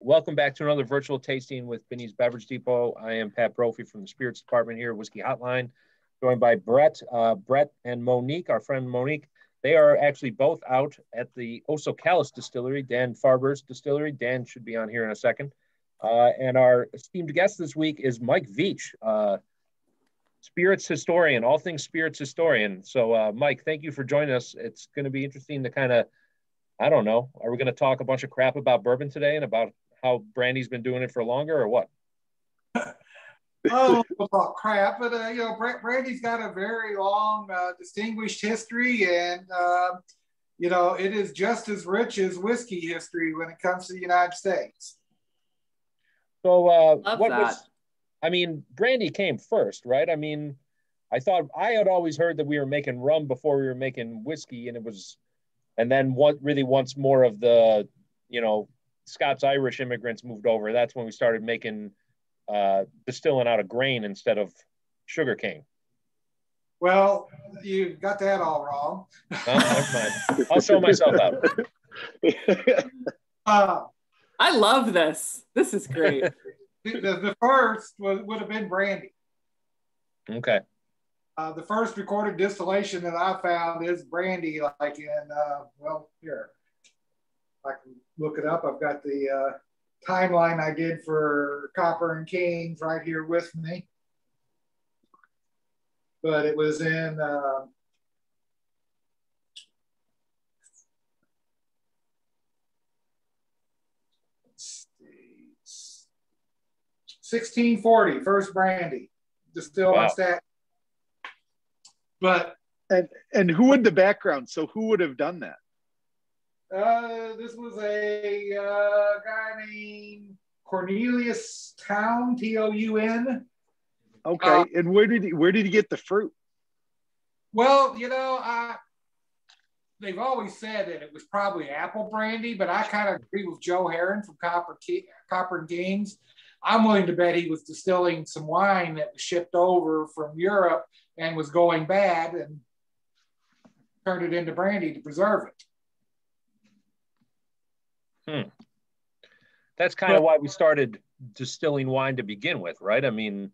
welcome back to another virtual tasting with Binny's Beverage Depot. I am Pat Brophy from the Spirits Department here at Whiskey Hotline, joined by Brett and Monique, our friend Monique. They are actually both out at the Osocalis Distillery, Dan Farber's distillery. Dan should be on here in a second. And our esteemed guest this week is Mike Veach, spirits historian, all things spirits historian. So, Mike, thank you for joining us. It's going to be interesting to kind of, I don't know, are we going to talk a bunch of crap about bourbon today and about how Brandy's been doing it for longer or what? Oh, about crap, but Brandy's got a very long, distinguished history, and it is just as rich as whiskey history when it comes to the United States. So, Brandy came first, right? I mean, I had always heard that we were making rum before we were making whiskey, and then once more of the, Scots-Irish immigrants moved over, that's when we started making distilling out of grain instead of sugar cane. Well, you got that all wrong. No, never mind. I'll show myself out. I love this. This is great. The first would have been brandy. Okay. The first recorded distillation that I found is brandy, like in, here. I can look it up. I've got the timeline I did for Copper and Kings right here with me. But it was in 1640, first brandy distilled on stack. But and who would the background? So who would have done that? This was a guy named Cornelius Town, Toun. Okay, and where did he get the fruit? Well, they've always said that it was probably apple brandy, but I kind of agree with Joe Herron from Copper and Kings. I'm willing to bet he was distilling some wine that was shipped over from Europe and was going bad and turned it into brandy to preserve it. That's kind of why we started distilling wine to begin with, right? I mean,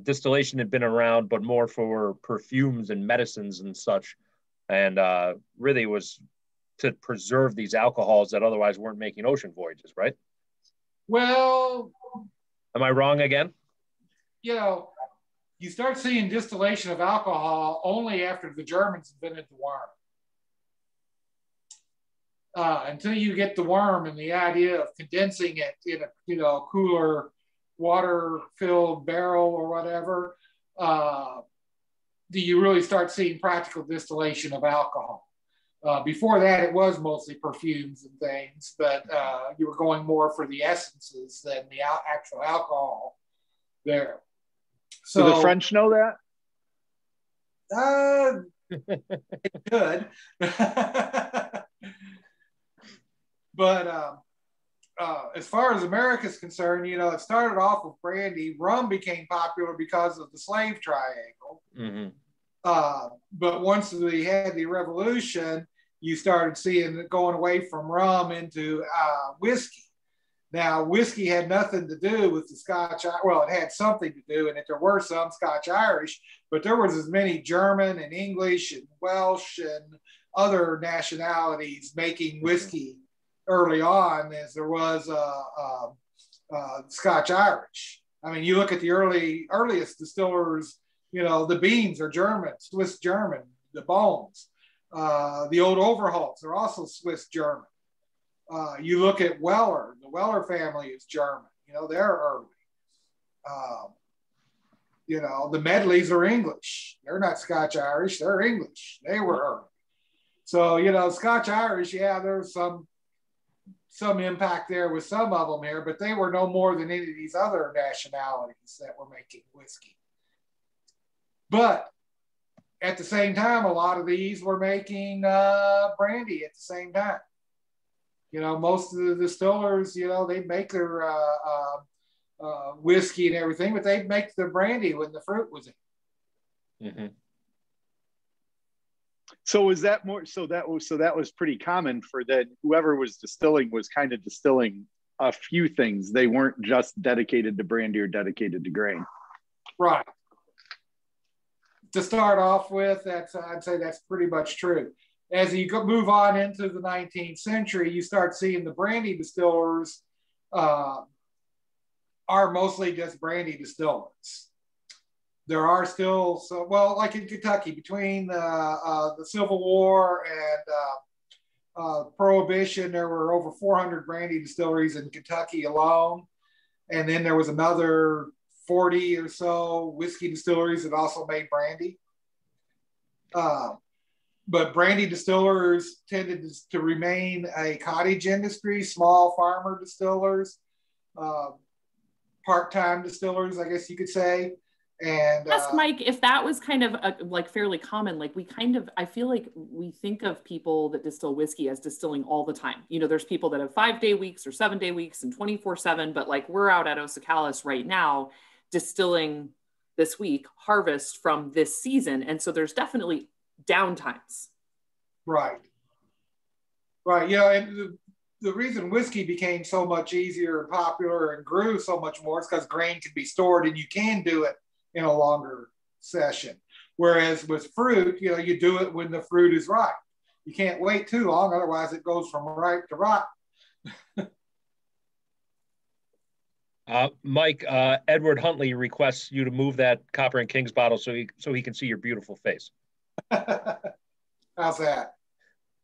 distillation had been around, but more for perfumes and medicines and such. And really was to preserve these alcohols that otherwise weren't making ocean voyages, right? Well, am I wrong again? You start seeing distillation of alcohol only after the Germans invented the worm. Until you get the worm and the idea of condensing it in a cooler, water-filled barrel or whatever, do you really start seeing practical distillation of alcohol. Before that, it was mostly perfumes and things, but you were going more for the essences than the actual alcohol there. So do the French know that? It could. But as far as America is concerned, it started off with brandy. Rum became popular because of the slave triangle. Mm-hmm. But once we had the revolution, you started seeing it going away from rum into whiskey. Now, whiskey had nothing to do with the Scotch. Well, it had something to do, and there were some Scotch-Irish, but there was as many German and English and Welsh and other nationalities making whiskey early on as there was Scotch-Irish. I mean, you look at the earliest distillers, the beans are German, Swiss German, the bones. The old Overholts are also Swiss German. You look at Weller, the Weller family is German, they're early. The Medleys are English. They're not Scotch-Irish, they're English. They were early. So, Scotch-Irish, there's some impact there with some of them here, but they were no more than any of these other nationalities that were making whiskey. But at the same time, a lot of these were making brandy at the same time. Most of the distillers, they make their whiskey and everything, but they make the brandy when the fruit was in. Mm-hmm. So was that more? So that was pretty common for that. Whoever was distilling was kind of distilling a few things. They weren't just dedicated to brandy or dedicated to grain. Right. To start off with, I'd say that's pretty much true. As you move on into the 19th century, you start seeing the brandy distillers are mostly just brandy distillers. There are still like in Kentucky, between the Civil War and Prohibition, there were over 400 brandy distilleries in Kentucky alone. And then there was another 40 or so whiskey distilleries that also made brandy. But brandy distillers tended to remain a cottage industry, small farmer distillers, part-time distillers, I guess you could say. And ask Mike if that was kind of like fairly common. Like I feel like we think of people that distill whiskey as distilling all the time. You know, there's people that have 5-day weeks or 7-day weeks and 24/7, but like we're out at Osocalis right now distilling this week, harvest from this season. And so there's definitely downtimes. Right. Right. Yeah. And the reason whiskey became so much easier and popular and grew so much more is because grain can be stored and you can do it in a longer session. Whereas with fruit, you know, you do it when the fruit is ripe. You can't wait too long, otherwise it goes from ripe to rot. Mike, Edward Huntley requests you to move that Copper and Kings bottle so he can see your beautiful face. How's that?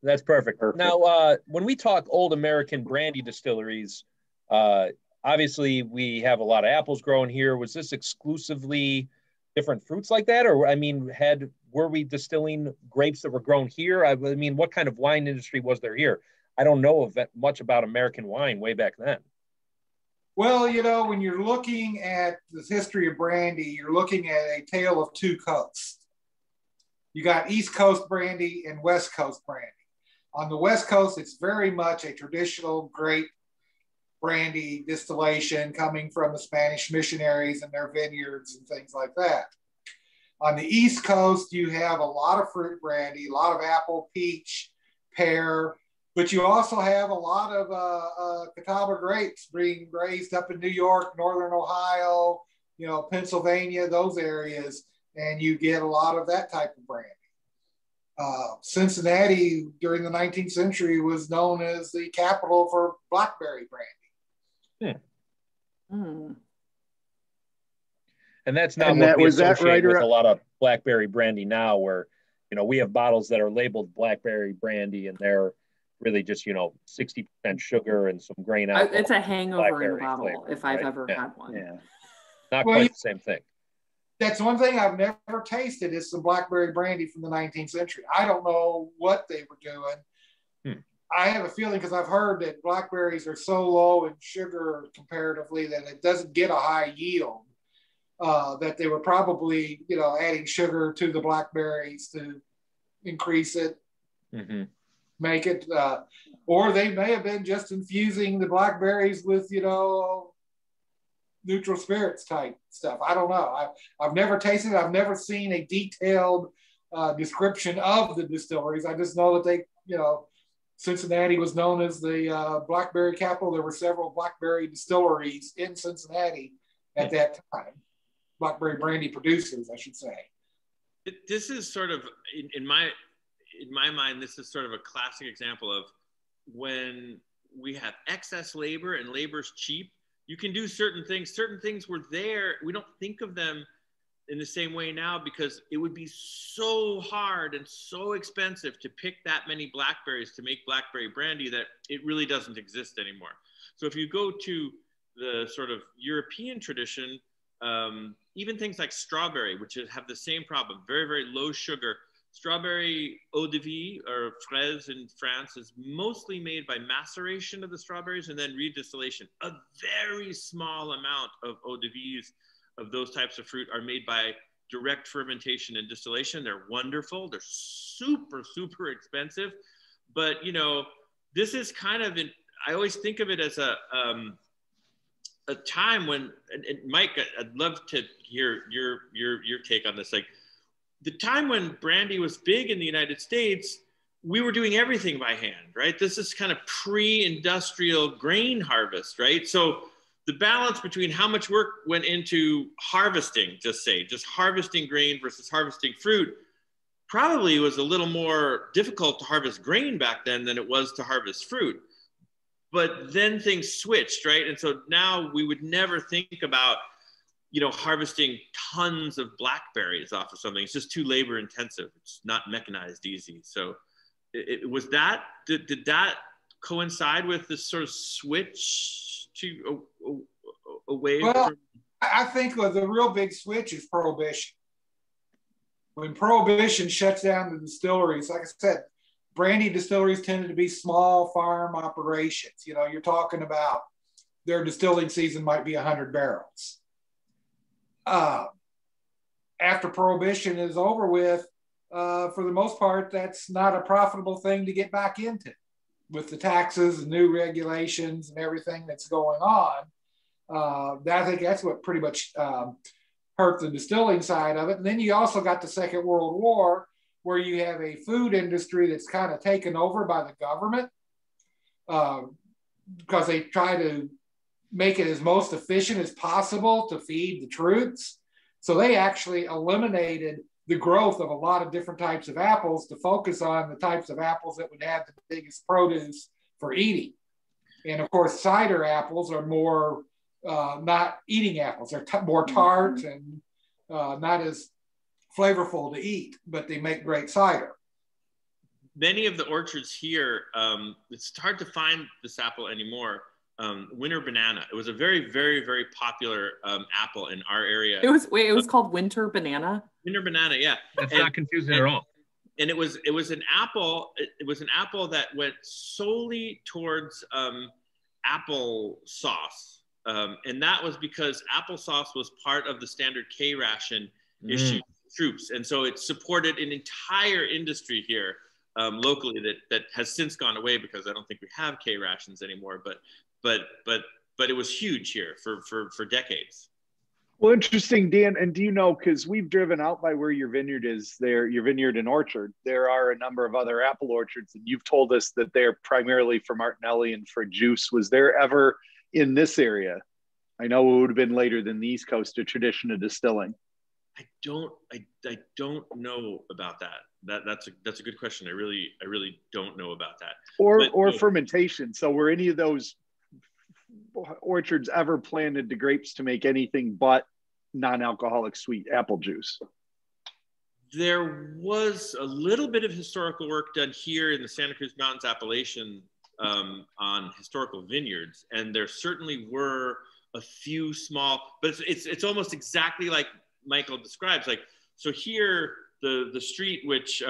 That's perfect. Now, when we talk old American brandy distilleries, obviously we have a lot of apples growing here. Was this exclusively different fruits like that? Or, I mean, were we distilling grapes that were grown here? I mean, what kind of wine industry was there here? I don't know much about American wine way back then. Well, you know, when you're looking at the history of brandy, you're looking at a tale of two coasts. You got East Coast brandy and West Coast brandy. On the West Coast, it's very much a traditional grape brandy distillation coming from the Spanish missionaries and their vineyards and things like that. On the East Coast, you have a lot of fruit brandy, a lot of apple, peach, pear, but you also have a lot of Catawba grapes being raised up in New York, Northern Ohio, you know, Pennsylvania, those areas, and you get a lot of that type of brandy. Cincinnati during the 19th century was known as the capital for Blackberry Brandy. And that's not what we associate with a lot of Blackberry Brandy now, where, you know, we have bottles that are labeled Blackberry Brandy and they're really just, you know, 60% sugar and some grain alcohol. It's a hangover in a bottle, flavor, if I've ever had one. Yeah. Not quite the same thing. That's one thing I've never tasted is some Blackberry Brandy from the 19th century. I don't know what they were doing. I have a feeling, because I've heard that blackberries are so low in sugar comparatively that it doesn't get a high yield, that they were probably, you know, adding sugar to the blackberries to increase it, make it, or they may have been just infusing the blackberries with, you know, neutral spirits type stuff. I don't know. I've never tasted it. I've never seen a detailed description of the distilleries. I just know that they, you know, Cincinnati was known as the blackberry capital. There were several blackberry distilleries in Cincinnati at that time. Blackberry brandy producers, I should say. This is sort of, in my mind, this is sort of a classic example of when we have excess labor and labor's cheap. You can do certain things. Certain things were there. We don't think of them in the same way now because it would be so hard and so expensive to pick that many blackberries to make blackberry brandy that it really doesn't exist anymore. So if you go to the sort of European tradition, even things like strawberry, which have the same problem, very, very low sugar. Strawberry eau de vie, or fraise in France, is mostly made by maceration of the strawberries and then redistillation. A very small amount of eau de vies of those types of fruit are made by direct fermentation and distillation. They're wonderful. They're super, super expensive. But, you know, this is kind of, I always think of it as a time when, and Mike, I'd love to hear your take on this. Like, the time when brandy was big in the United States we were doing everything by hand, right? This is kind of pre-industrial grain harvest, right? So the balance between how much work went into harvesting, just harvesting grain versus harvesting fruit, probably was a little more difficult to harvest grain back then than it was to harvest fruit. But then things switched, right? And so now we would never think about, harvesting tons of blackberries off of something. It's just too labor intensive. It's not mechanized easy. So did that coincide with this sort of switch to away from? I think the real big switch is Prohibition. When Prohibition shuts down the distilleries, like I said, brandy distilleries tended to be small farm operations. You're talking about their distilling season might be 100 barrels. After Prohibition is over with, for the most part, that's not a profitable thing to get back into with the taxes and new regulations and everything that's going on. I think that's what pretty much hurt the distilling side of it. And then you also got the Second World War, where you have a food industry that's kind of taken over by the government because they try to make it as most efficient as possible to feed the troops. So they actually eliminated the growth of a lot of different types of apples to focus on the types of apples that would have the biggest produce for eating. And of course, cider apples are more not eating apples. They're more tart and not as flavorful to eat, but they make great cider. Many of the orchards here, it's hard to find this apple anymore. Winter banana. It was a very, very, very popular apple in our area. It was called winter banana. Winter banana, yeah. That's not confusing at all. And it was an apple. It was an apple that went solely towards apple sauce, and that was because applesauce was part of the standard K ration issue troops, and so it supported an entire industry here locally that has since gone away because I don't think we have K rations anymore. But it was huge here for decades. Well, interesting, Dan. And do you know, because we've driven out by where your vineyard is there, your vineyard and orchard, there are a number of other apple orchards, and you've told us that they're primarily for Martinelli and for juice. Was there ever in this area, I know it would have been later than the East Coast, a tradition of distilling? I don't know about that. That's a good question. I really don't know about that. Or fermentation. So were any of those orchards ever planted the grapes to make anything but non-alcoholic sweet apple juice? There was a little bit of historical work done here in the Santa Cruz Mountains appellation on historical vineyards, and there certainly were a few small, but it's almost exactly like Michael describes. Like, so here the street which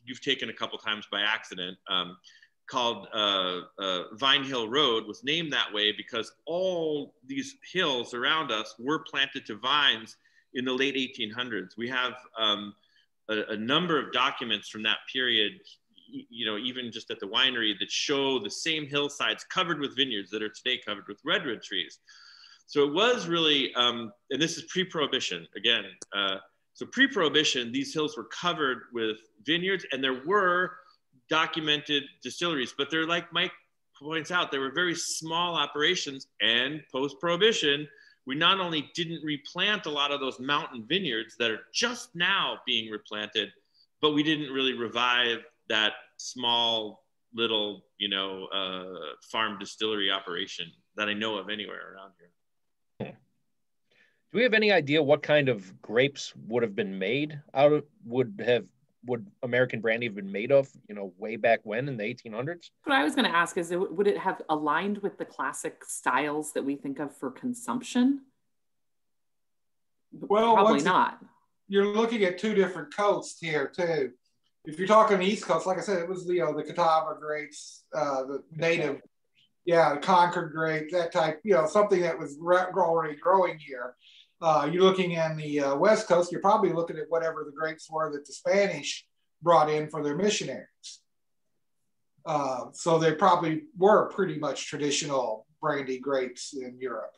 you've taken a couple times by accident, called Vine Hill Road, was named that way because all these hills around us were planted to vines in the late 1800s. We have a number of documents from that period, even just at the winery, that show the same hillsides covered with vineyards that are today covered with redwood trees. So it was really, and this is pre-Prohibition again. So pre-Prohibition, these hills were covered with vineyards, and there were documented distilleries, but they're, like Mike points out, they were very small operations. And post-Prohibition, we not only didn't replant a lot of those mountain vineyards that are just now being replanted, but we didn't really revive that small little, farm distillery operation that I know of anywhere around here. Do we have any idea what kind of grapes would have been made out of, would American Brandy have been made of, way back when in the 1800s? What I was going to ask is, would it have aligned with the classic styles that we think of for consumption? Well, probably not. You're looking at two different coasts here too. If you're talking the East Coast, like I said, it was the Catawba grapes, the native, the Concord grape, that type, something that was already growing here. You're looking in the West Coast, you're probably looking at whatever the grapes were that the Spanish brought in for their missionaries. So they probably were pretty much traditional brandy grapes in Europe.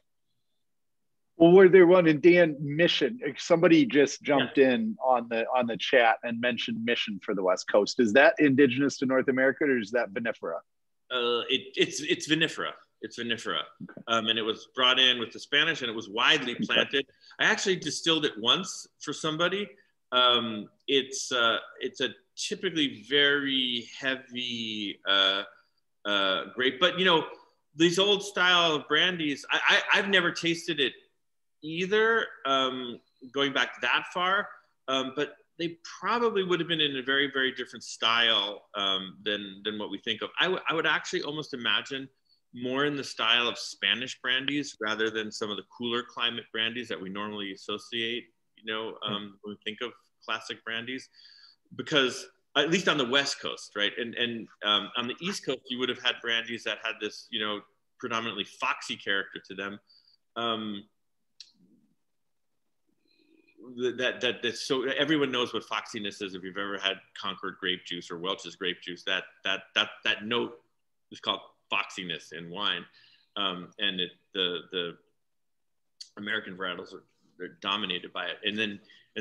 Well, were there one in Dan Mission? Somebody just jumped in on the chat and mentioned Mission for the West Coast. Is that indigenous to North America, or is that vinifera? It's vinifera. It's vinifera, and it was brought in with the Spanish, and it was widely planted. I actually distilled it once for somebody. It's a typically very heavy grape, but you know, these old style brandies, I've never tasted it either, going back that far, but they probably would have been in a very, very different style than what we think of. I would actually almost imagine more in the style of Spanish brandies rather than some of the cooler climate brandies that we normally associate, you know, when we think of classic brandies, because at least on the West Coast, right? And on the East Coast, you would have had brandies that had this, you know, predominantly foxy character to them. So everyone knows what foxiness is. If you've ever had Concord grape juice or Welch's grape juice, that note is called foxiness in wine, and the American varietals are dominated by it. And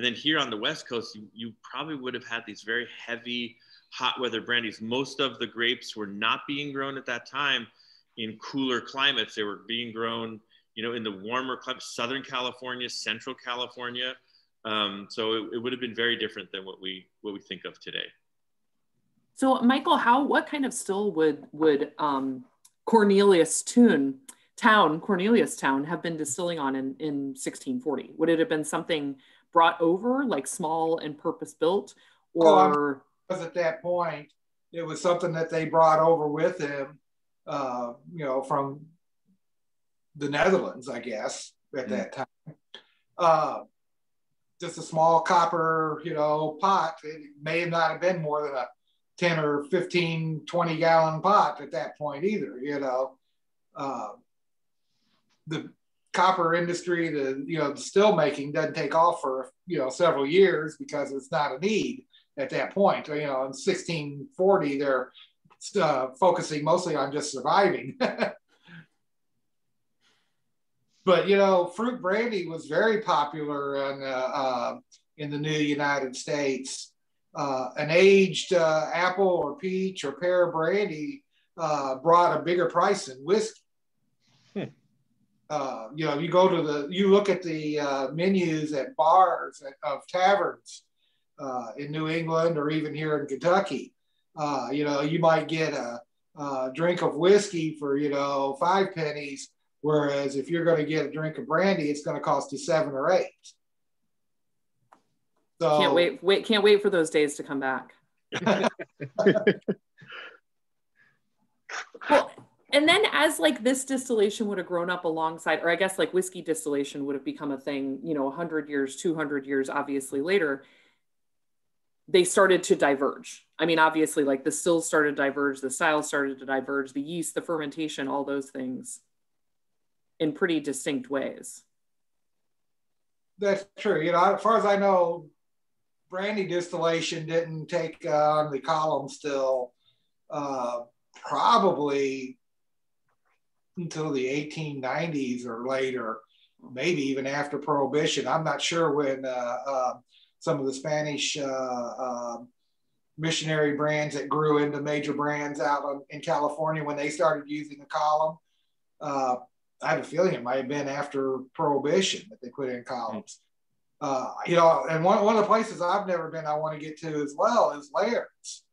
then here on the West Coast, you probably would have had these very heavy hot weather brandies. Most of the grapes were not being grown at that time in cooler climates. They were being grown, you know, in the warmer climates, Southern California, Central California. So it would have been very different than what we think of today. So Michael, what kind of still would Corneliustown have been distilling on in 1640? Would it have been something brought over, like small and purpose built, or? Because at that point, it was something that they brought over with him, you know, from the Netherlands, I guess, at that time. Just a small copper, you know, pot. It may not have been more than a 10 or 15, 20 gallon pot at that point either, you know. The copper industry, the still making doesn't take off for, you know, several years because it's not a need at that point. You know, in 1640, they're focusing mostly on just surviving. But, you know, fruit brandy was very popular in the new United States. An aged apple or peach or pear brandy brought a bigger price than whiskey. You know, you look at the menus at bars of taverns in New England or even here in Kentucky. You know, you might get a drink of whiskey for, you know, 5 pennies. Whereas if you're going to get a drink of brandy, it's going to cost you 7 or 8. So can't wait for those days to come back. Well, and then as like this distillation would have grown up alongside, or I guess like whiskey distillation would have become a thing, you know, 100 years, 200 years, obviously later, they started to diverge. I mean, obviously like the stills started to diverge, the styles started to diverge, the yeast, the fermentation, all those things in pretty distinct ways. That's true. You know, as far as I know, brandy distillation didn't take on the column still probably until the 1890s or later, maybe even after Prohibition. I'm not sure when some of the Spanish missionary brands that grew into major brands out in California, when they started using the column, I have a feeling it might have been after Prohibition that they put in columns. You know, and one of the places I've never been, I want to get to as well is Laird's.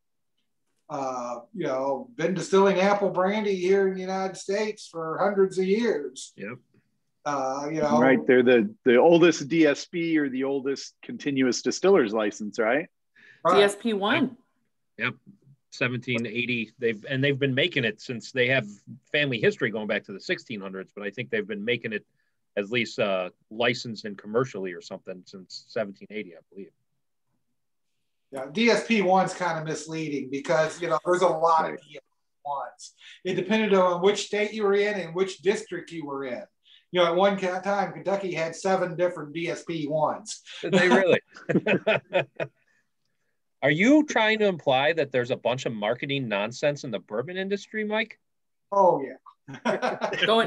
You know, been distilling apple brandy here in the United States for hundreds of years. Yep. You know, right. They're the oldest DSP or the oldest continuous distiller's license, right? DSP 1. Yep. 1780. They've been making it since they have family history going back to the 1600s, but I think they've been making it at least licensed and commercially or something since 1780, I believe. Yeah, DSP 1's kind of misleading because, you know, there's a lot of DSP 1s. It depended on which state you were in and which district you were in. You know, at one time, Kentucky had 7 different DSP 1s. Did they really? Are you trying to imply that there's a bunch of marketing nonsense in the bourbon industry, Mike? Oh, yeah.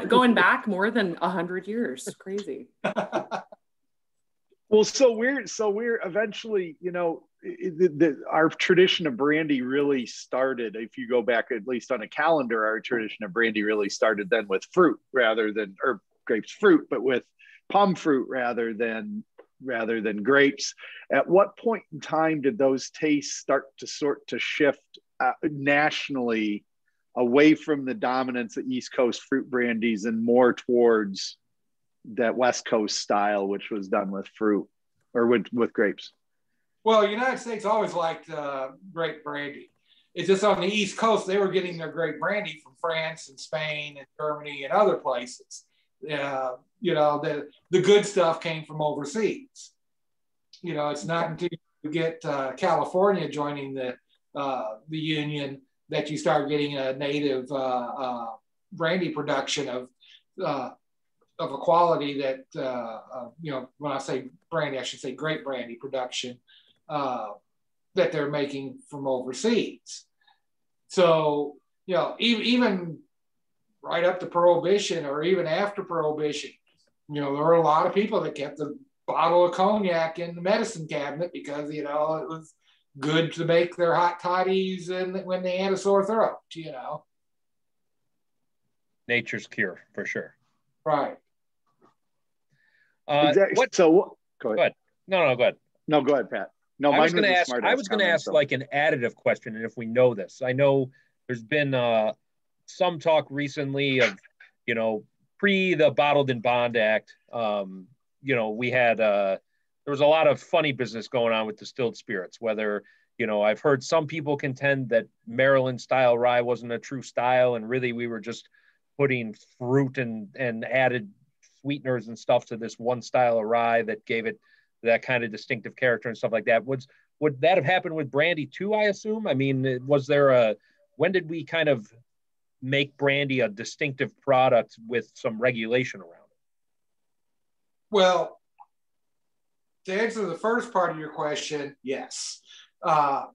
Going back more than 100 years. Crazy. Well, so we're eventually, our tradition of brandy really started, if you go back at least on a calendar, our tradition of brandy really started then with fruit or grapes fruit, but with plum fruit rather than grapes. At what point in time did those tastes start to shift nationally away from the dominance of East Coast fruit brandies and more towards that West Coast style, which was done with fruit or with grapes? Well, the United States always liked grape brandy. It's just on the East Coast, they were getting their grape brandy from France and Spain and Germany and other places. The good stuff came from overseas. It's not until you get California joining the union that you start getting a native brandy production of a quality that, when I say brandy, I should say grape brandy production that they're making from overseas. So, even right up to Prohibition or even after Prohibition, there were a lot of people that kept a bottle of cognac in the medicine cabinet because, it was good to make their hot toddies and when they had a sore throat, Nature's cure, for sure. Right. Exactly. Go ahead. No, go ahead. No, go ahead, Pat. No, I was going to ask like an additive question, and if we know this, I know there's been some talk recently of, pre the Bottled in Bond Act. We had there was a lot of funny business going on with distilled spirits. Whether I've heard some people contend that Maryland style rye wasn't a true style, and really we were just putting fruit and added sweeteners and stuff to this one style of rye that gave it that kind of distinctive character and stuff like that. Would that have happened with brandy too, I assume? I mean, when did we kind of make brandy a distinctive product with some regulation around it? Well, to answer the first part of your question, yes.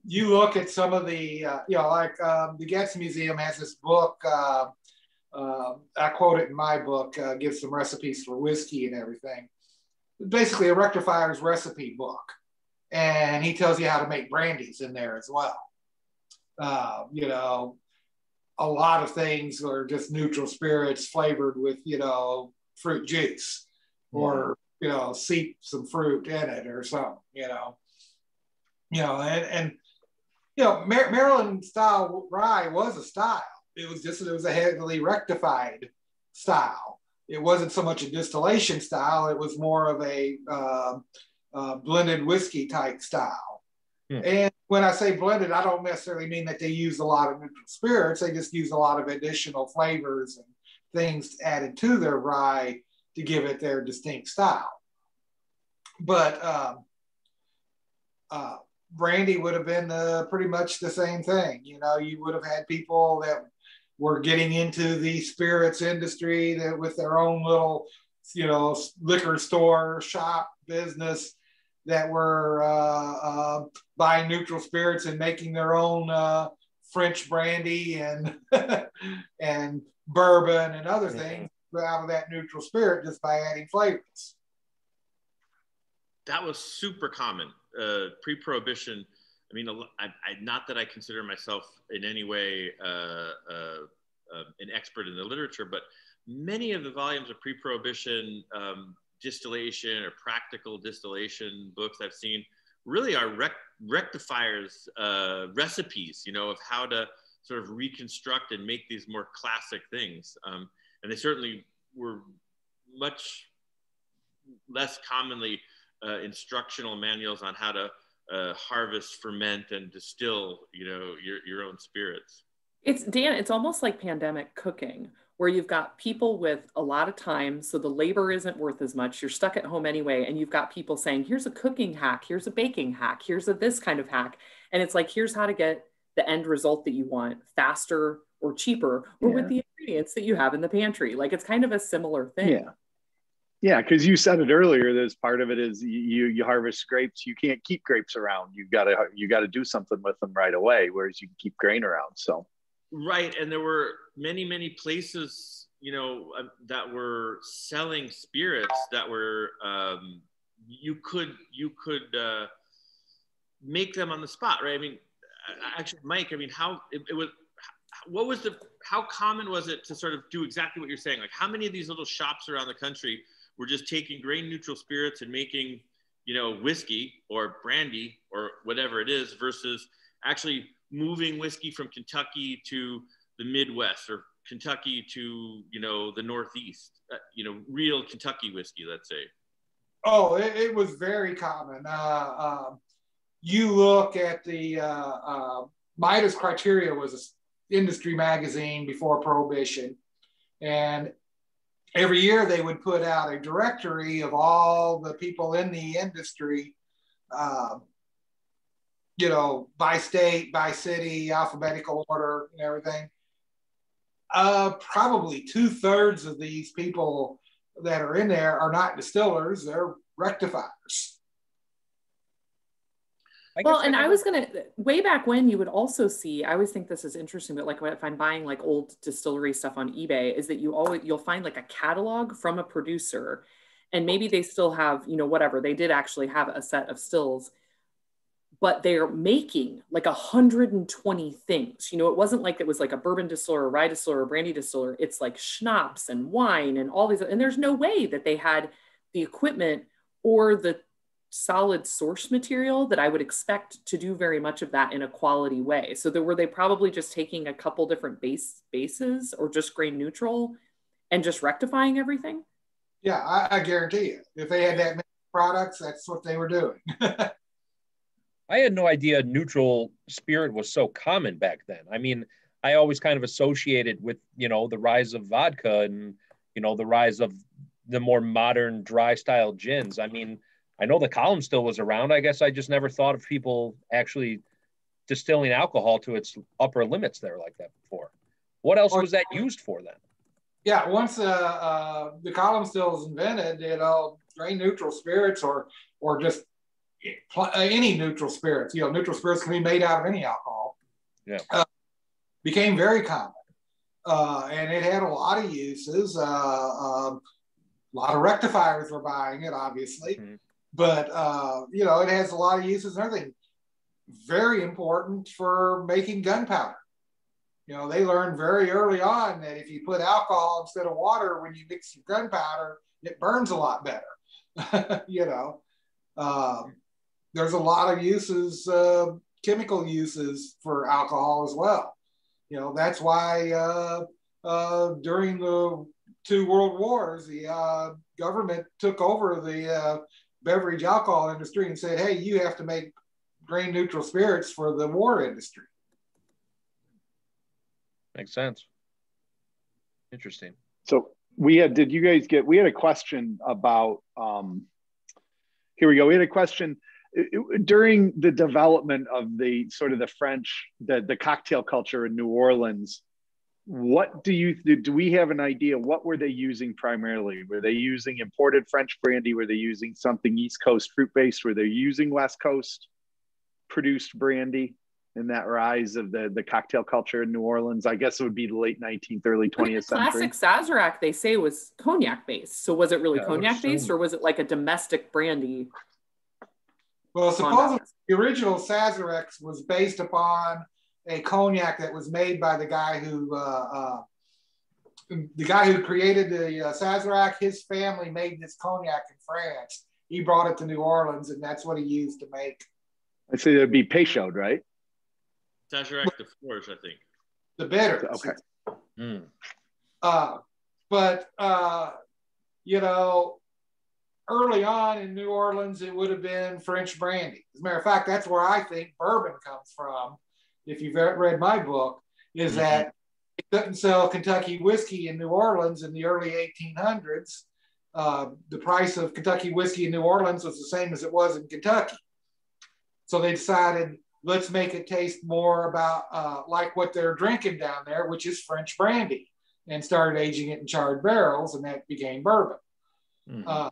You look at some of the, the Getz Museum has this book, I quote it in my book, gives some recipes for whiskey and everything. Basically a rectifier's recipe book. And he tells you how to make brandies in there as well. A lot of things are just neutral spirits flavored with, fruit juice or, seep some fruit in it or something, Maryland style rye was a style. It was a heavily rectified style. It wasn't so much a distillation style. It was more of a blended whiskey type style. And when I say blended, I don't necessarily mean that they use a lot of neutral spirits. They just use a lot of additional flavors and things added to their rye to give it their distinct style. But brandy would have been pretty much the same thing. You would have had people that were getting into the spirits industry that with their own little, liquor store shop business that were buying neutral spirits and making their own French brandy and and bourbon and other things out of that neutral spirit just by adding flavors. That was super common pre-Prohibition. I mean, not that I consider myself in any way an expert in the literature, but many of the volumes of pre-Prohibition distillation or practical distillation books I've seen really are rectifiers, recipes, of how to sort of reconstruct and make these more classic things. And they certainly were much less commonly instructional manuals on how to harvest, ferment, and distill, your own spirits. It's almost like pandemic cooking, where you've got people with a lot of time, so the labor isn't worth as much. You're stuck at home anyway, and you've got people saying, here's a cooking hack, here's a baking hack, here's this kind of hack. And it's like, here's how to get the end result that you want faster or cheaper, or with the ingredients that you have in the pantry. Like, it's kind of a similar thing. Yeah, because you said it earlier. There's part of it is you harvest grapes. You can't keep grapes around. You gotta do something with them right away. Whereas you can keep grain around. So right, and there were many places that were selling spirits that were you could make them on the spot, right? I mean, actually, Mike, I mean, how common was it to sort of do exactly what you're saying? Like, how many of these little shops around the country were just taking grain neutral spirits and making, whiskey or brandy or whatever it is, versus actually moving whiskey from Kentucky to the Midwest or Kentucky to, the Northeast, real Kentucky whiskey, let's say? Oh, it was very common. You look at the Midas Criteria was an industry magazine before Prohibition, and every year they would put out a directory of all the people in the industry, by state, by city, alphabetical order, and everything. Probably 2/3 of these people that are in there are not distillers; they're rectifiers. Well, and I was way back when, you would also see, I always think this is interesting, but like if I'm buying like old distillery stuff on eBay, is that you'll find like a catalog from a producer, and maybe they still have, whatever, they did actually have a set of stills, but they're making like 120 things. It wasn't like it was like a bourbon distiller, a rye distiller, or brandy distiller. It's like schnapps and wine and all these, and there's no way that they had the equipment or the solid source material that I would expect to do very much of that in a quality way. So were they probably just taking a couple different bases or just grain neutral and just rectifying everything? Yeah, I guarantee you. If they had that many products, that's what they were doing. I had no idea neutral spirit was so common back then. I mean, I always kind of associated with, the rise of vodka and, the rise of the more modern dry style gins. I mean, I know the column still was around. I guess I just never thought of people actually distilling alcohol to its upper limits there like that before. What else was that used for then? Yeah, once the column still was invented, grain neutral spirits or just any neutral spirits, neutral spirits can be made out of any alcohol. Yeah, became very common, and it had a lot of uses. A lot of rectifiers were buying it, obviously. Mm-hmm. But, it has a lot of uses and everything. Very important for making gunpowder. They learned very early on that if you put alcohol instead of water when you mix your gunpowder, it burns a lot better. There's a lot of uses, chemical uses for alcohol as well. That's why during the 2 world wars, the government took over the beverage alcohol industry and said, hey, you have to make grain neutral spirits for the war industry. Makes sense. Interesting. So we had a question about, here we go. We had a question during the development of the sort of the French, the cocktail culture in New Orleans. What do we have an idea? What were they using primarily? Were they using imported French brandy? Were they using something East Coast fruit based? Were they using West Coast produced brandy in that rise of the cocktail culture in New Orleans? I guess it would be the late 19th, early 20th century. Classic Sazerac, they say, was cognac based. So was it really cognac based, or was it like a domestic brandy? Well, supposedly the original Sazerac was based upon a cognac that was made by the guy who created the Sazerac. His family made this cognac in France. He brought it to New Orleans, and that's what he used to make. I'd say that'd be Peychaud, right? Sazerac de Forge, I think. The bitters. Okay. Early on in New Orleans, it would have been French brandy. As a matter of fact, that's where I think bourbon comes from. If you've read my book, is that they couldn't sell Kentucky whiskey in New Orleans in the early 1800s. The price of Kentucky whiskey in New Orleans was the same as it was in Kentucky. So they decided, let's make it taste more about like what they're drinking down there, which is French brandy, and started aging it in charred barrels, and that became bourbon. Mm-hmm.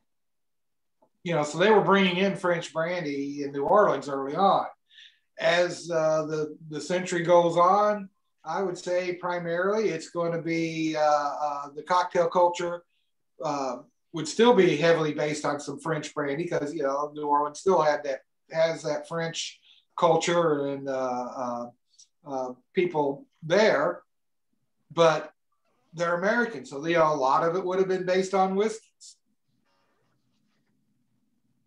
So they were bringing in French brandy in New Orleans early on. As the century goes on, I would say primarily it's going to be the cocktail culture would still be heavily based on some French brandy because, you know, New Orleans still has that French culture and people there, but they're American. So, you know, a lot of it would have been based on whiskeys.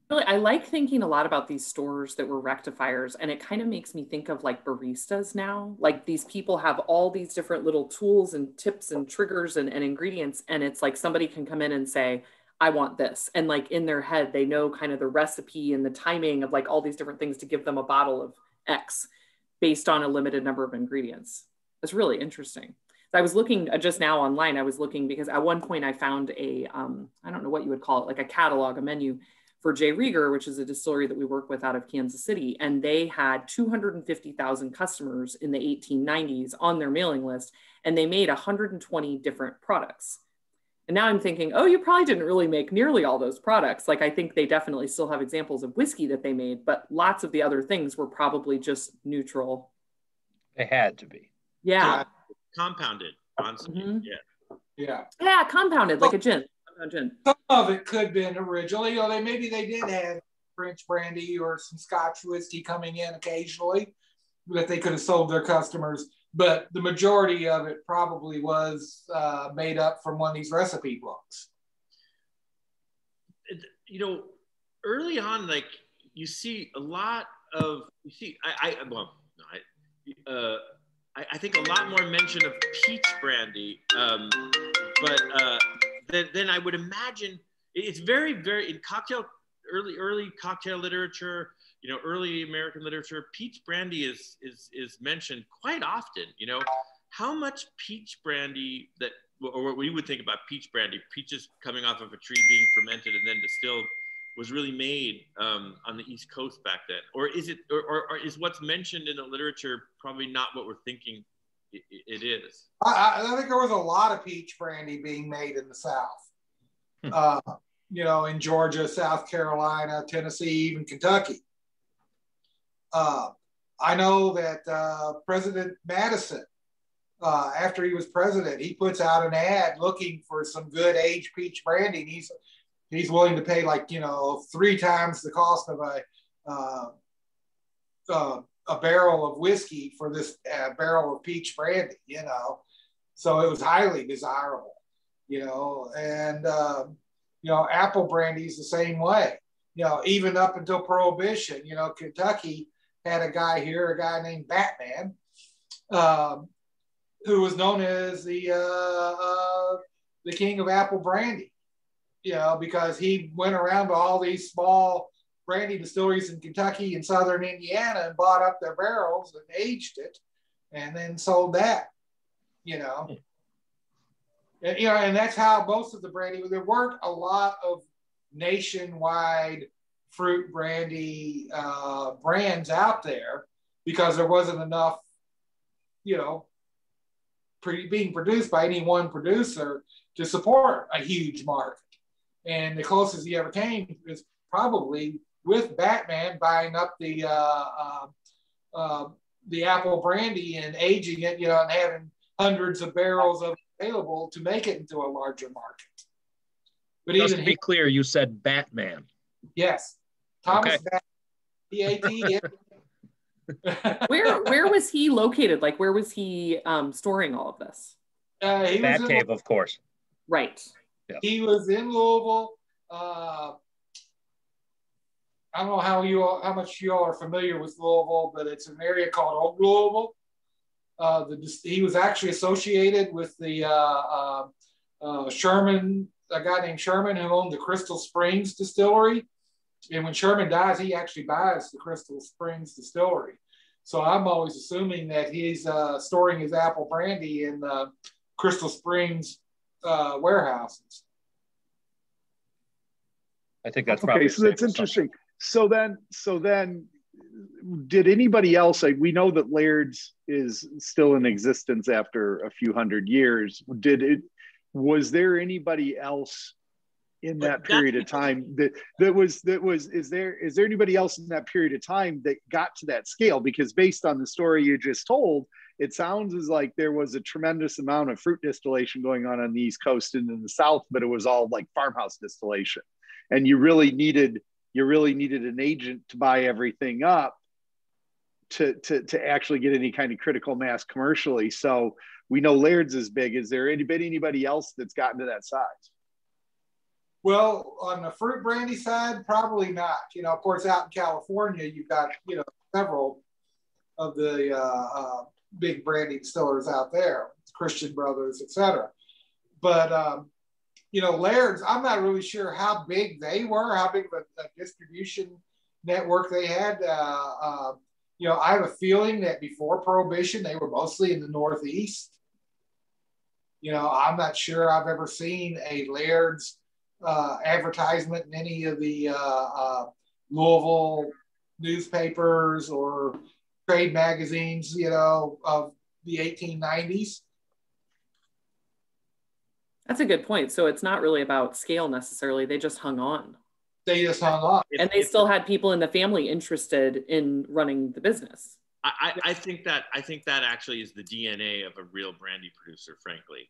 Really, I like thinking a lot about these stores that were rectifiers, and it kind of makes me think of like baristas now. Like these people have all these different little tools and tips and triggers and ingredients, and it's like somebody can come in and say, I want this. And like in their head, they know kind of the recipe and the timing of like all these different things to give them a bottle of X based on a limited number of ingredients. It's really interesting. I was looking just now online, I was looking because at one point I found I don't know what you would call it, like a catalog, a menu for J. Rieger, which is a distillery that we work with out of Kansas City. And they had 250,000 customers in the 1890s on their mailing list, and they made 120 different products. And now I'm thinking, oh, you probably didn't really make nearly all those products. Like, I think they definitely still have examples of whiskey that they made, but lots of the other things were probably just neutral. They had to be. Yeah. Compounded. Mm-hmm. Yeah, compounded like a gin. Gin. Some of it could have been originally, you know, maybe they did have French brandy or some Scotch whiskey coming in occasionally that they could have sold their customers, but the majority of it probably was made up from one of these recipe books. You know, early on, like you see a lot of, I think a lot more mention of peach brandy, but then I would imagine it's very, very in cocktail, early cocktail literature, you know, early American literature, peach brandy is mentioned quite often. You know, how much peach brandy or what we would think about peach brandy, peaches coming off of a tree being fermented and then distilled, was really made on the East Coast back then? Or is it, or is what's mentioned in the literature probably not what we're thinking it is? I think there was a lot of peach brandy being made in the South. You know, in Georgia, South Carolina, Tennessee, even Kentucky. I know that President Madison, after he was president, he puts out an ad looking for some good aged peach brandy, and he's willing to pay, like, you know, 3 times the cost of a barrel of whiskey for this barrel of peach brandy, you know. So it was highly desirable, you know. And you know, apple brandy is the same way, you know. Even up until Prohibition, you know, Kentucky had a guy named Batman, who was known as the king of apple brandy, you know, because he went around to all these small brandy distilleries in Kentucky and southern Indiana and bought up their barrels and aged it and then sold that, you know. And, you know, and that's how most of the brandy, there weren't a lot of nationwide fruit brandy brands out there because there wasn't enough, you know, being produced by any one producer to support a huge market. And the closest he ever came is probably with Batman buying up the apple brandy and aging it, you know, and having hundreds of barrels of available to make it into a larger market. But just to be clear, you said Batman. Yes, Thomas okay. Batman. Where was he located? Like, where was he storing all of this? Batcave, of course. Right. Yeah. He was in Louisville. I don't know how much you all are familiar with Louisville, but it's an area called Old Louisville. He was actually associated with the Sherman, a guy named Sherman who owned the Crystal Springs Distillery. And when Sherman dies, he actually buys the Crystal Springs Distillery. So I'm always assuming that he's storing his apple brandy in Crystal Springs warehouses. I think that's probably okay. So that's interesting. So then, did anybody else? Like, we know that Laird's is still in existence after a few hundred years. Was there anybody else in that period of time is there anybody else in that period of time that got to that scale? Because based on the story you just told, it sounds as like there was a tremendous amount of fruit distillation going on the East Coast and in the South, but it was all like farmhouse distillation. And you really needed an agent to buy everything up to actually get any kind of critical mass commercially. So we know Laird's is big. Is there anybody else that's gotten to that size? Well, on the fruit brandy side, probably not. You know, of course, out in California, you've got, you know, several of the big brandy distillers out there, Christian Brothers, etc. But, you know, Laird's, I'm not really sure how big they were, how big of a distribution network they had. You know, I have a feeling that before Prohibition, they were mostly in the Northeast. You know, I'm not sure I've ever seen a Laird's advertisement in any of the Louisville newspapers or trade magazines, you know, of the 1890s. That's a good point. So it's not really about scale necessarily. They just hung on. They just hung on. And they still had people in the family interested in running the business. I think that actually is the DNA of a real brandy producer, frankly.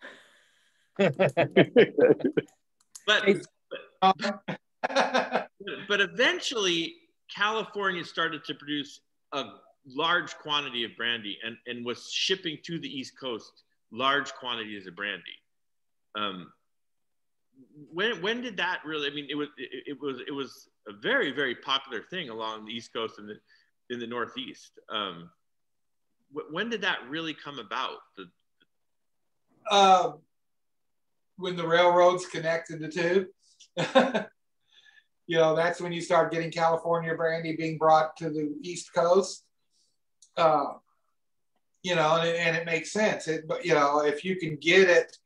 But eventually California started to produce a large quantity of brandy and was shipping to the East Coast large quantities of brandy. When did that really? I mean, it was a very, very popular thing along the East Coast and in the Northeast. When did that really come about? When the railroads connected the two. You know, that's when you start getting California brandy being brought to the East Coast. You know, and it makes sense. But you know, if you can get it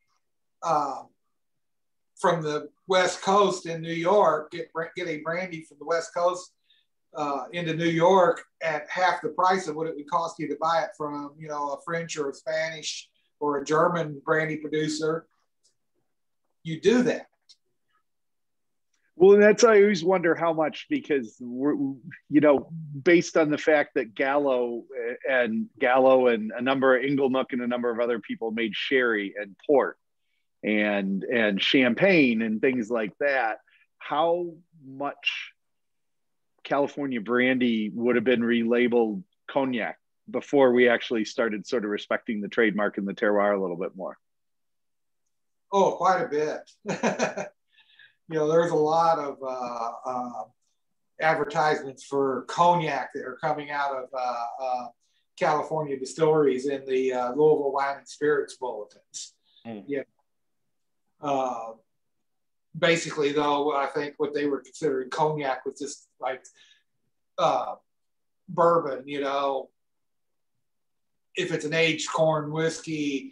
from the West Coast in New York, get a brandy from the West Coast into New York at half the price of what it would cost you to buy it from, you know, a French or a Spanish or a German brandy producer, you do that. Well, and that's, I always wonder how much, because we're, you know, based on the fact that Gallo and a number of Inglenook and a number of other people made sherry and port and champagne and things like that, how much California brandy would have been relabeled cognac before we actually started sort of respecting the trademark and the terroir a little bit more? Oh, quite a bit. You know, there's a lot of advertisements for cognac that are coming out of California distilleries in the Louisville Wine and Spirits bulletins. Yeah. Basically, though, I think what they were considering cognac was just like bourbon. You know, if it's an aged corn whiskey,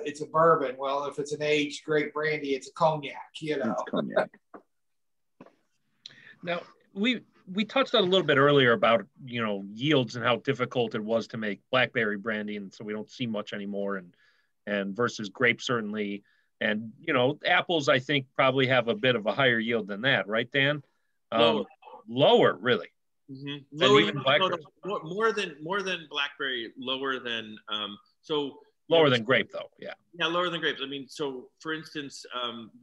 it's a bourbon. Well, if it's an aged grape brandy, it's a cognac, you know. It's cognac. Now, we touched on a little bit earlier about, you know, yields and how difficult it was to make blackberry brandy, and so we don't see much anymore, and versus grape certainly. And, you know, apples, I think, probably have a bit of a higher yield than that, right, Dan? Lower, really. Mm-hmm. Lower, more than blackberry, lower than lower than grape, though. Yeah, lower than grapes. I mean, so for instance,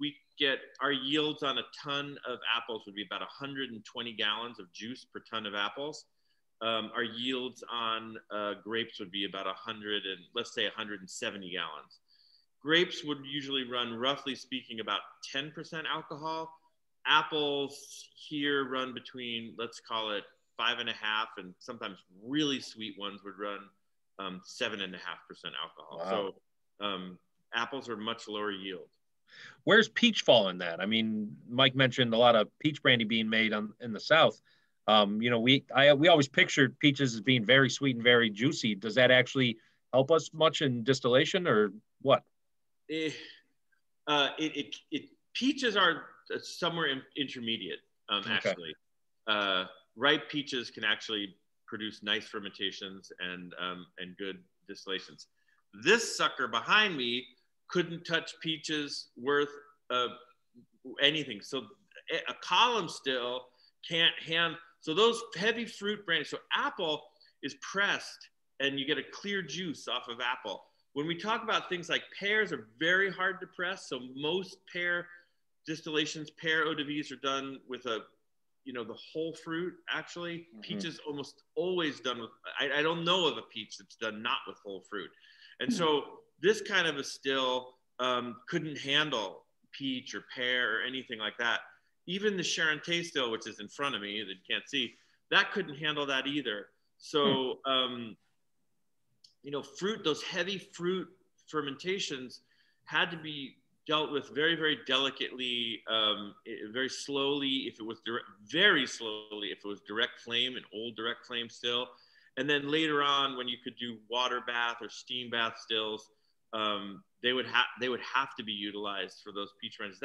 we get our yields on a ton of apples would be about 120 gallons of juice per ton of apples. Our yields on grapes would be about 170 gallons. Grapes would usually run, roughly speaking, about 10% alcohol. Apples here run between, let's call it 5.5%, and sometimes really sweet ones would run 7.5% alcohol. Wow. So apples are much lower yield. Where's peach fall in that? I mean, Mike mentioned a lot of peach brandy being made in the South. You know, we always pictured peaches as being very sweet and very juicy. Does that actually help us much in distillation, or what? Peaches are somewhere intermediate, actually. Ripe peaches can actually produce nice fermentations and good distillations. This sucker behind me couldn't touch peaches worth anything. So a column still can't hand. So those heavy fruit brandies. So apple is pressed and you get a clear juice off of apple. When we talk about things like pears are very hard to press. So most pear distillations, pear eau de vie are done with the whole fruit, actually. Mm-hmm. Peach is almost always done with, I don't know of a peach that's done not with whole fruit. And so this kind of a still couldn't handle peach or pear or anything like that. Even the Charente still, which is in front of me that you can't see, that couldn't handle that either. So, fruit, those heavy fruit fermentations had to be dealt with very, very delicately, very slowly. If it was very slowly, if it was direct flame, an old direct flame still. And then later on, when you could do water bath or steam bath stills, they would have to be utilized for those peach brandies.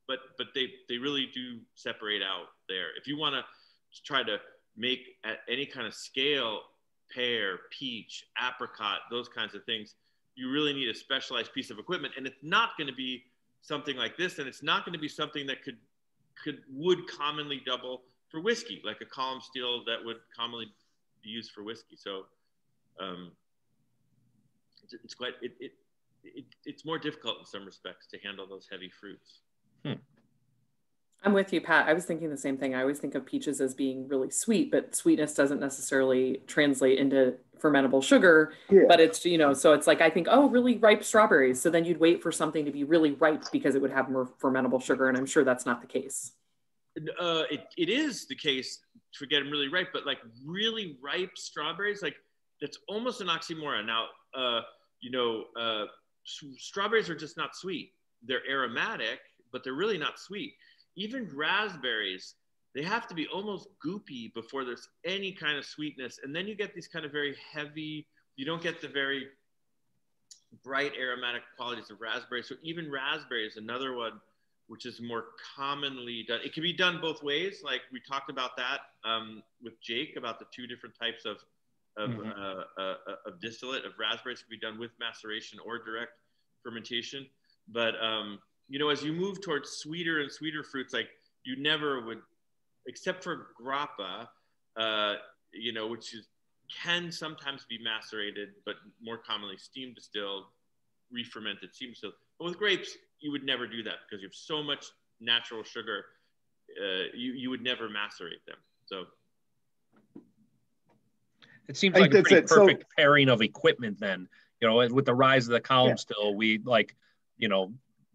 But they really do separate out there. If you want to try to make at any kind of scale, pear, peach, apricot, those kinds of things, you really need a specialized piece of equipment. And it's not going to be something like this, and it's not going to be something that would commonly double for whiskey, like a column still that would commonly be used for whiskey. So it's quite it's more difficult in some respects to handle those heavy fruits. I'm with you, Pat. I was thinking the same thing. I always think of peaches as being really sweet, but sweetness doesn't necessarily translate into fermentable sugar. Yeah. But it's, so it's like, I think, oh, really ripe strawberries. So then you'd wait for something to be really ripe because it would have more fermentable sugar. And I'm sure that's not the case. It is the case to get them really ripe, but like really ripe strawberries, like that's almost an oxymoron. Now, strawberries are just not sweet. They're aromatic, but they're really not sweet. Even raspberries, they have to be almost goopy before there's any kind of sweetness. And then you get these kind of very heavy, you don't get the very bright aromatic qualities of raspberry. So even raspberry is another one which is more commonly done. It can be done both ways. Like we talked about that with Jake, about the two different types of distillate of raspberries. Can be done with maceration or direct fermentation. But as you move towards sweeter and sweeter fruits, like you never would, except for grappa, which can sometimes be macerated, but more commonly steam distilled, re-fermented, steam distilled. But with grapes, you would never do that because you have so much natural sugar, you would never macerate them. So it seems like a pretty perfect pairing of equipment then, with the rise of the column still, we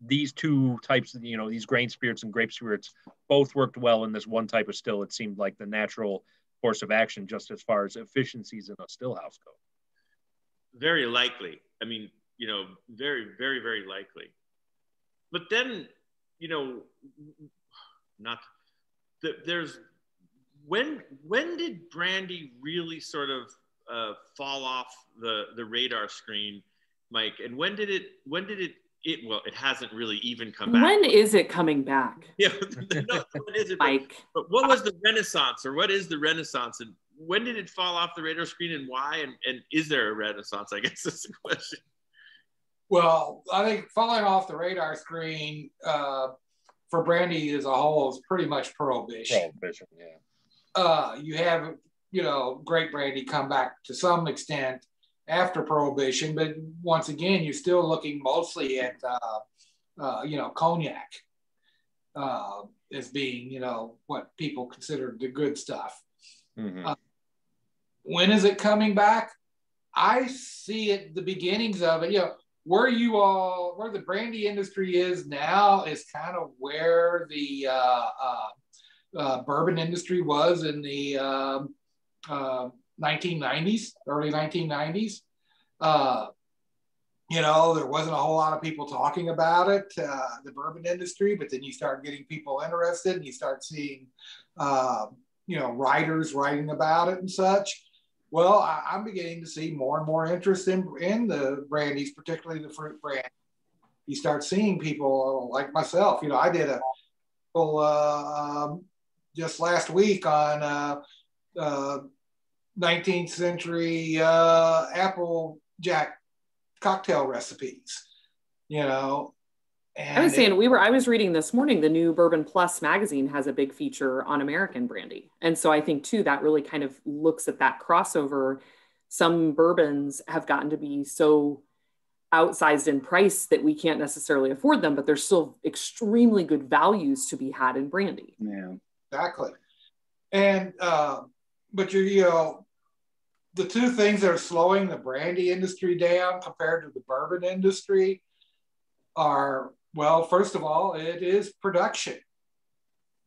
these two types of, these grain spirits and grape spirits both worked well in this one type of still. It seemed like the natural course of action just as far as efficiencies in a still house go. Very likely. I mean, very, very, very likely. But then, when did brandy really sort of fall off the radar screen, Mike? And when did it it hasn't really even come back. When is it coming back? Yeah, no, when is it? Mike. But what was the Renaissance, or what is the Renaissance, and when did it fall off the radar screen, and why? And is there a Renaissance? I guess that's the question. Well, I think falling off the radar screen for brandy as a whole is pretty much Prohibition. Prohibition, yeah. You have, great brandy come back to some extent after Prohibition, but once again, you're still looking mostly at, cognac as being, what people consider the good stuff. Mm-hmm. When is it coming back? I see it, the beginnings of it, where the brandy industry is now is kind of where the bourbon industry was in the 1990s, early 1990s. There wasn't a whole lot of people talking about it, the bourbon industry, but then you start getting people interested and you start seeing, writers writing about it and such. Well, I'm beginning to see more and more interest in the brandies, particularly the fruit brand. You start seeing people like myself. I did a just last week on 19th century Applejack cocktail recipes, And I was saying I was reading this morning, the new Bourbon Plus magazine has a big feature on American Brandy. And so I think too, that really kind of looks at that crossover some bourbons have gotten to be so outsized in price that we can't necessarily afford them, but there's still extremely good values to be had in brandy. Yeah, exactly. And but you know, the two things that are slowing the brandy industry down compared to the bourbon industry are, well, first of all, it is production.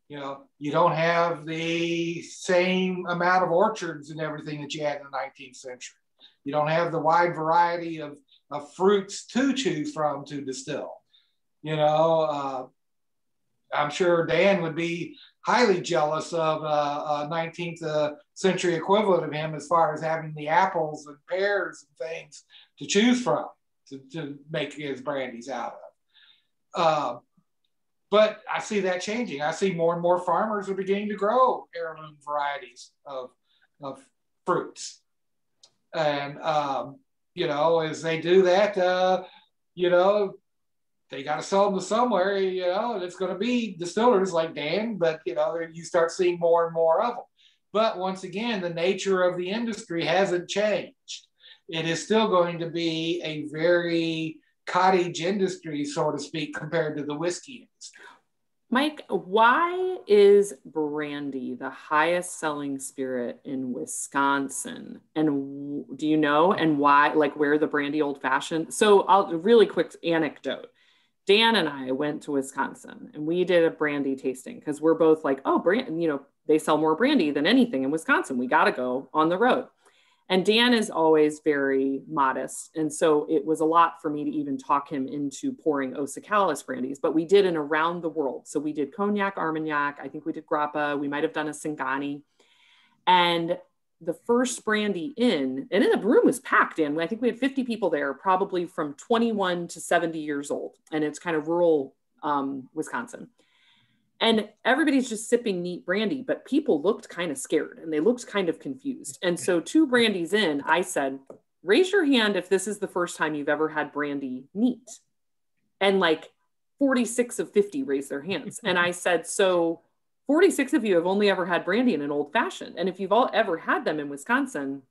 You know, you don't have the same amount of orchards and everything that you had in the 19th century. You don't have the wide variety of fruits to choose from to distill. You know, I'm sure Dan would be highly jealous of a 19th century equivalent of him as far as having the apples and pears and things to choose from to make his brandies out of. But I see that changing. I see more and more farmers are beginning to grow heirloom varieties of fruits. And, you know, as they do that, you know, they got to sell them to somewhere, you know, and it's going to be distillers like Dan, but, you know, you start seeing more and more of them. But once again, the nature of the industry hasn't changed. It is still going to be a very cottage industry, so to speak, compared to the whiskey industry. Mike, why is brandy the highest selling spirit in Wisconsin? And do you know, and why, like where the brandy old fashioned? So I'll really quick anecdote. Dan and I went to Wisconsin and we did a brandy tasting because we're both like, oh, brand, you know, they sell more brandy than anything in Wisconsin. We got to go on the road. And Dan is always very modest. And so it was a lot for me to even talk him into pouring Osocalis brandies, but we did an around the world. So we did Cognac, Armagnac. I think we did Grappa. We might've done a Singani. And the first brandy in, and then the room was packed in. I think we had 50 people there, probably from 21 to 70 years old. And it's kind of rural Wisconsin. And everybody's just sipping neat brandy, but people looked kind of scared and they looked kind of confused. And so 2 brandies in, I said, raise your hand if this is the first time you've ever had brandy neat. And like 46 of 50 raised their hands. And I said, so 46 of you have only ever had brandy in an old fashioned. And if you've all ever had them in Wisconsin,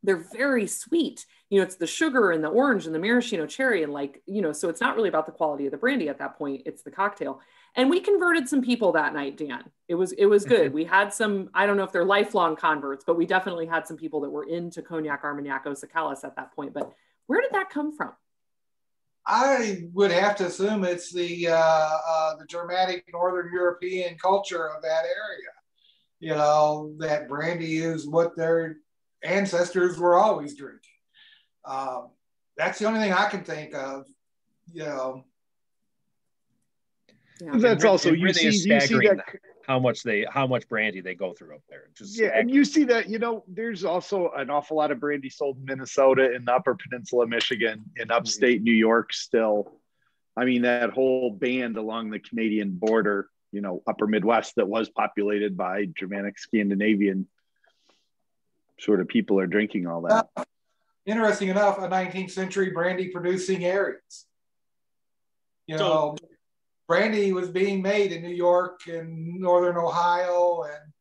they're very sweet. You know, it's the sugar and the orange and the maraschino cherry. And like, you know, so it's not really about the quality of the brandy at that point, it's the cocktail. And we converted some people that night, Dan. It was good. We had some, I don't know if they're lifelong converts, but we definitely had some people that were into Cognac, Armagnac, Osocalis at that point. But where did that come from? I would have to assume it's the Germanic Northern European culture of that area. You know, that brandy is what their ancestors were always drinking. That's the only thing I can think of, you know. Yeah. That's also you see that how much brandy they go through up there. Just and you see that, you know, there's also an awful lot of brandy sold in Minnesota, in the Upper Peninsula, Michigan, in upstate New York still. I mean, that whole band along the Canadian border, you know, upper Midwest that was populated by Germanic, Scandinavian sort of people are drinking all that. Interesting enough, a 19th century brandy producing areas. You know, brandy was being made in New York and Northern Ohio and,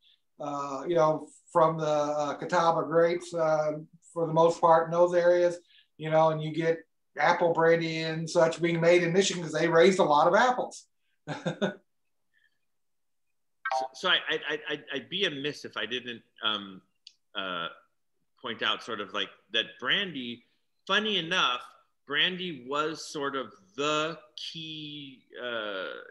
you know, from the Catawba grapes for the most part in those areas, you know, and you get apple brandy and such being made in Michigan because they raised a lot of apples. So I'd be amiss if I didn't point out sort of like that brandy, funny enough, brandy was sort of the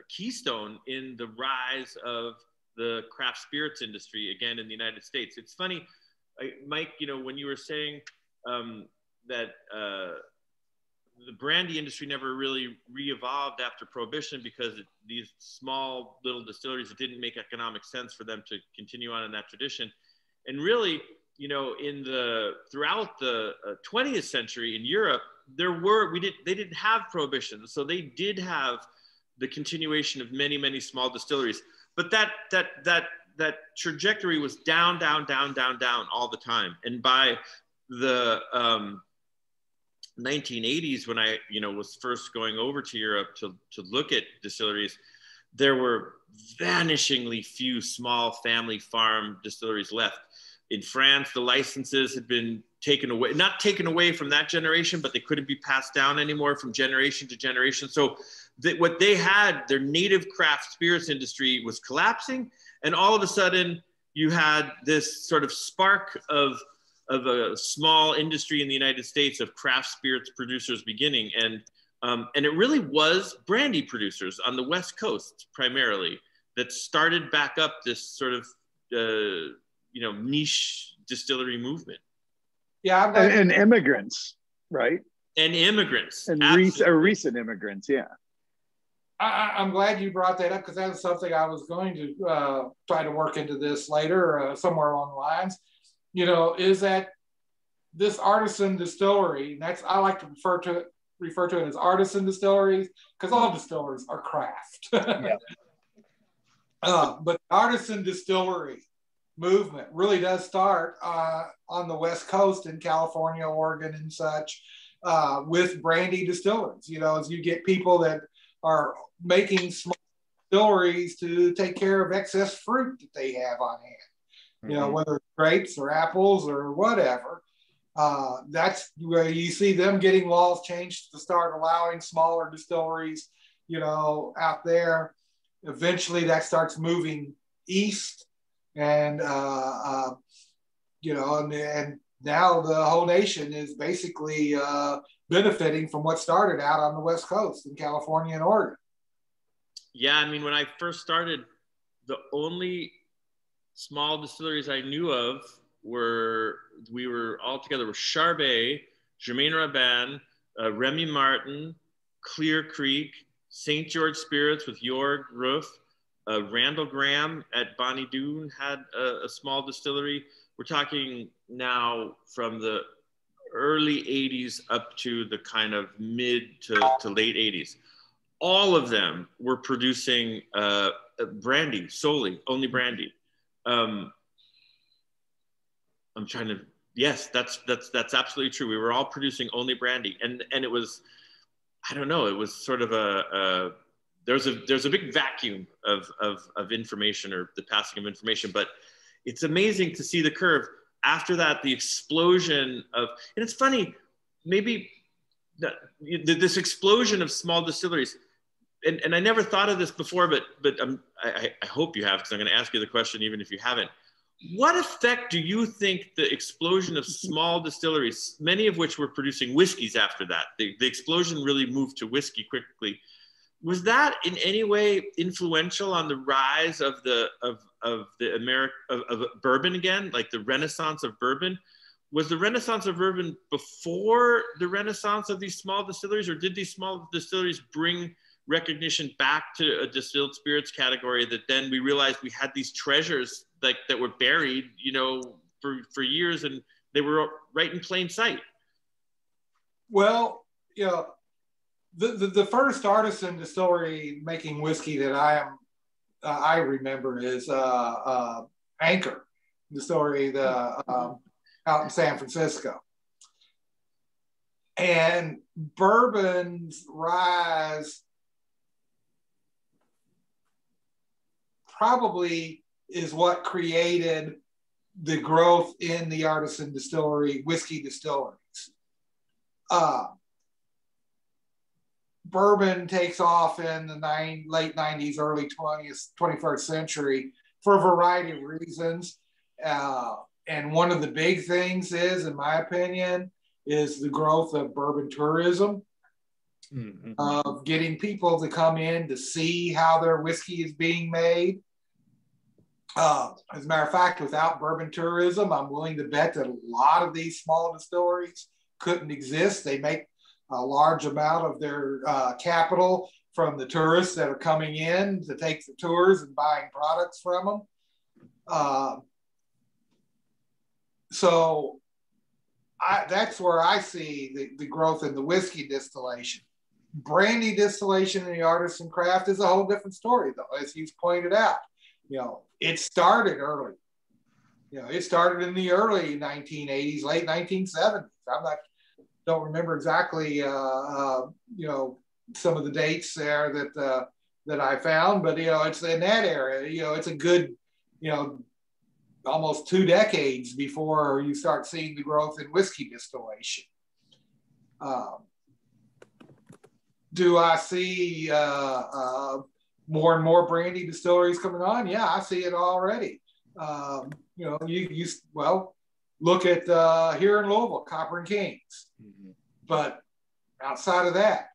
keystone in the rise of the craft spirits industry, again, in the United States. It's funny, Mike, you know, when you were saying that the brandy industry never really re-evolved after Prohibition because these small little distilleries, it didn't make economic sense for them to continue on in that tradition. And really, you know, throughout the 20th century in Europe, they didn't have Prohibition. So they did have the continuation of many, many small distilleries. But that trajectory was down, down, down, down, down all the time. And by the 1980s, when I, you know, was first going over to Europe to look at distilleries, there were vanishingly few small family farm distilleries left. In France, the licenses had been taken away, not taken away from that generation, but they couldn't be passed down anymore from generation to generation. So what they had, their native craft spirits industry was collapsing. And all of a sudden you had this sort of spark of a small industry in the United States of craft spirits producers beginning. And it really was brandy producers on the West Coast primarily that started back up this sort of, niche distillery movement. Yeah, and immigrants, right? And immigrants. And recent immigrants, yeah. I'm glad you brought that up, because that was something I was going to try to work into this later, somewhere along the lines. Is that this artisan distillery? And I like to refer to it as artisan distilleries, because all distilleries are craft. Yeah. But artisan distillery movement really does start on the West Coast in California, Oregon, and such, with brandy distilleries. As you get people that are making small distilleries to take care of excess fruit that they have on hand, whether it's grapes or apples or whatever. That's where you see them getting laws changed to start allowing smaller distilleries, out there. Eventually that starts moving east, and and now the whole nation is basically benefiting from what started out on the West Coast in California and Oregon. Yeah, I mean, when I first started, the only small distilleries I knew of were Charbet, Germain Raban, Remy Martin, Clear Creek, St. George Spirits with Jorg Roof, Randall Graham at Bonnie Doon had a small distillery. We're talking now from the early 80s up to the kind of mid to late 80s. All of them were producing brandy solely, only brandy. Yes, that's absolutely true. We were all producing only brandy, and it was, I don't know, it was sort of there's a big vacuum of information, or the passing of information, but it's amazing to see the curve. After that, the explosion of, and it's funny, maybe this explosion of small distilleries, and I never thought of this before, but I hope you have, because I'm going to ask you the question even if you haven't. What effect do you think the explosion of small distilleries, many of which were producing whiskeys after that, the explosion really moved to whiskey quickly, was that in any way influential on the rise of bourbon again, like the renaissance of bourbon? Was the renaissance of bourbon before the renaissance of these small distilleries, or did these small distilleries bring recognition back to a distilled spirits category that then we realized we had these treasures that were buried, for years, and they were right in plain sight? Well, the first artisan distillery making whiskey that I remember is Anchor Distillery, out in San Francisco. And bourbon's rise probably is what created the growth in the artisan distillery, whiskey distilleries. Bourbon takes off in the late 90s, early 21st century for a variety of reasons. And one of the big things is, in my opinion, is the growth of bourbon tourism, of getting people to come in to see how their whiskey is being made. As a matter of fact, without bourbon tourism, I'm willing to bet that a lot of these small distilleries couldn't exist. They make a large amount of their capital from the tourists that are coming in to take the tours and buying products from them. So that's where I see the growth in the whiskey distillation. Brandy distillation in the artisan craft is a whole different story, though, as you've pointed out. It started early. It started in the early 1980s, late 1970s. Don't remember exactly, some of the dates there that I found, but it's in that area. It's a good, almost 2 decades before you start seeing the growth in whiskey distillation. Do I see more and more brandy distilleries coming on? Yeah, I see it already. You know, well, look at here in Louisville, Copper and Kings. Mm-hmm. But outside of that,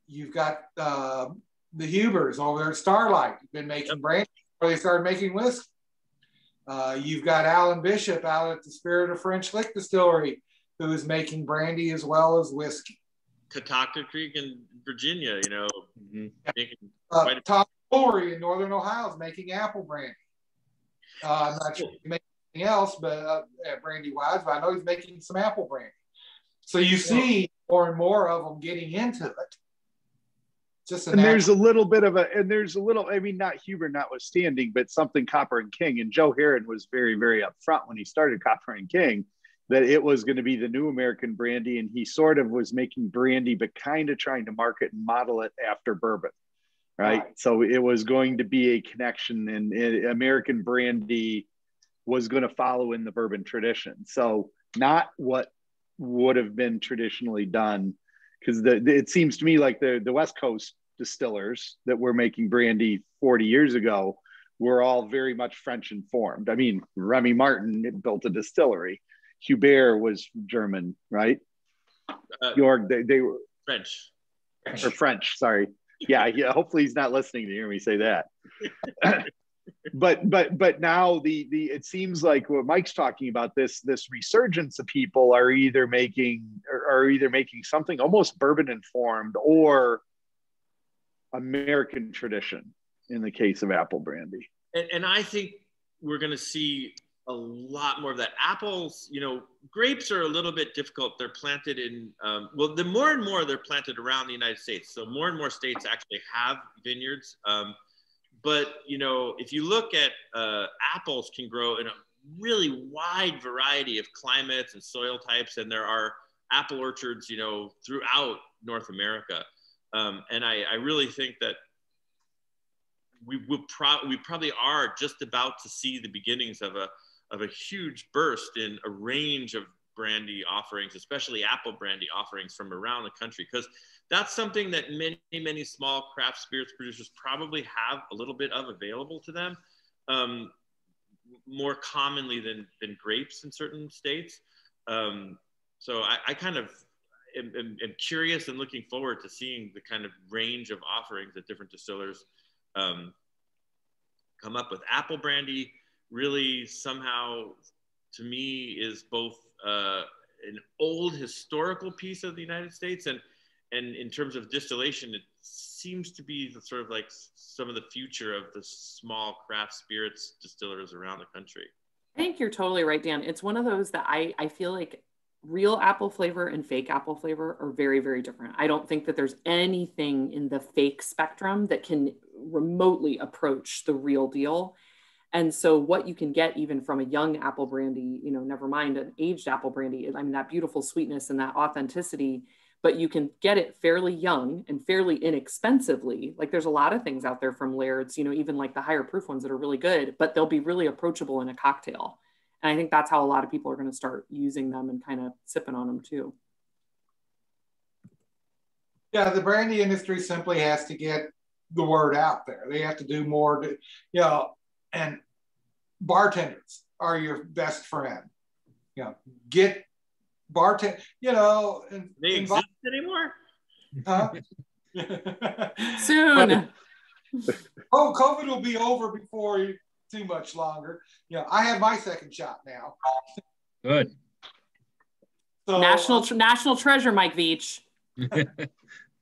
you've got the Hubers over there at Starlight, been making brandy before they started making whiskey. You've got Alan Bishop out at the Spirit of French Lick Distillery, who is making brandy as well as whiskey. Catoctin Creek in Virginia, you know. Mm-hmm. Tom Brewery in Northern Ohio is making apple brandy. I'm not sure he's making anything else, but brandy-wise, but I know he's making some apple brandy. So you see more and more of them getting into it. There's a little bit of I mean, not Huber notwithstanding, but something Copper and King. And Joe Herron was very, very upfront when he started Copper and King that it was going to be the new American brandy. And he sort of was making brandy, but kind of trying to market and model it after bourbon. Right. So it was going to be a connection, and American brandy was going to follow in the bourbon tradition. So not what would have been traditionally done. Because it seems to me like the West Coast distillers that were making brandy 40 years ago were all very much French informed. I mean, Remy Martin built a distillery. Hubert was German, right? York, they were French. Or French, sorry. Yeah, hopefully he's not listening to hear me say that. But now it seems like what Mike's talking about, this resurgence of people are either making something almost bourbon informed or American tradition in the case of apple brandy. And I think we're going to see a lot more of that. Apples, you know, grapes are a little bit difficult. They're planted in, the more and more they're planted around the United States. So more and more states actually have vineyards. But, you know, if you look at apples can grow in a really wide variety of climates and soil types. And there are apple orchards, you know, throughout North America. And I really think that we probably are just about to see the beginnings of a huge burst in a range of brandy offerings, especially apple brandy offerings from around the country, because that's something that many small craft spirits producers probably have a little bit of available to them, more commonly than grapes in certain states. So I kind of am curious and looking forward to seeing the kind of range of offerings that different distillers come up with. Apple brandy really somehow, to me, is both an old historical piece of the United States, and in terms of distillation, it seems to be the sort of like some of the future of the small craft spirits distillers around the country. I think you're totally right, Dan. It's one of those that I feel like real apple flavor and fake apple flavor are very, very different. I don't think that there's anything in the fake spectrum that can remotely approach the real deal. And so what you can get even from a young apple brandy, you know, never mind an aged apple brandy, I mean, that beautiful sweetness and that authenticity, but you can get it fairly young and fairly inexpensively. Like there's a lot of things out there from Laird's, you know, even like the higher proof ones that are really good, but they'll be really approachable in a cocktail. And I think that's how a lot of people are going to start using them and kind of sipping on them too. Yeah, the brandy industry simply has to get the word out there. They have to do more to, you know, and bartenders are your best friend. You know, get bartend, you know. They exist anymore? Huh? Soon. Oh, COVID will be over before too much longer. You know, I have my second shot now. Good. So, national treasure, Mike Veach.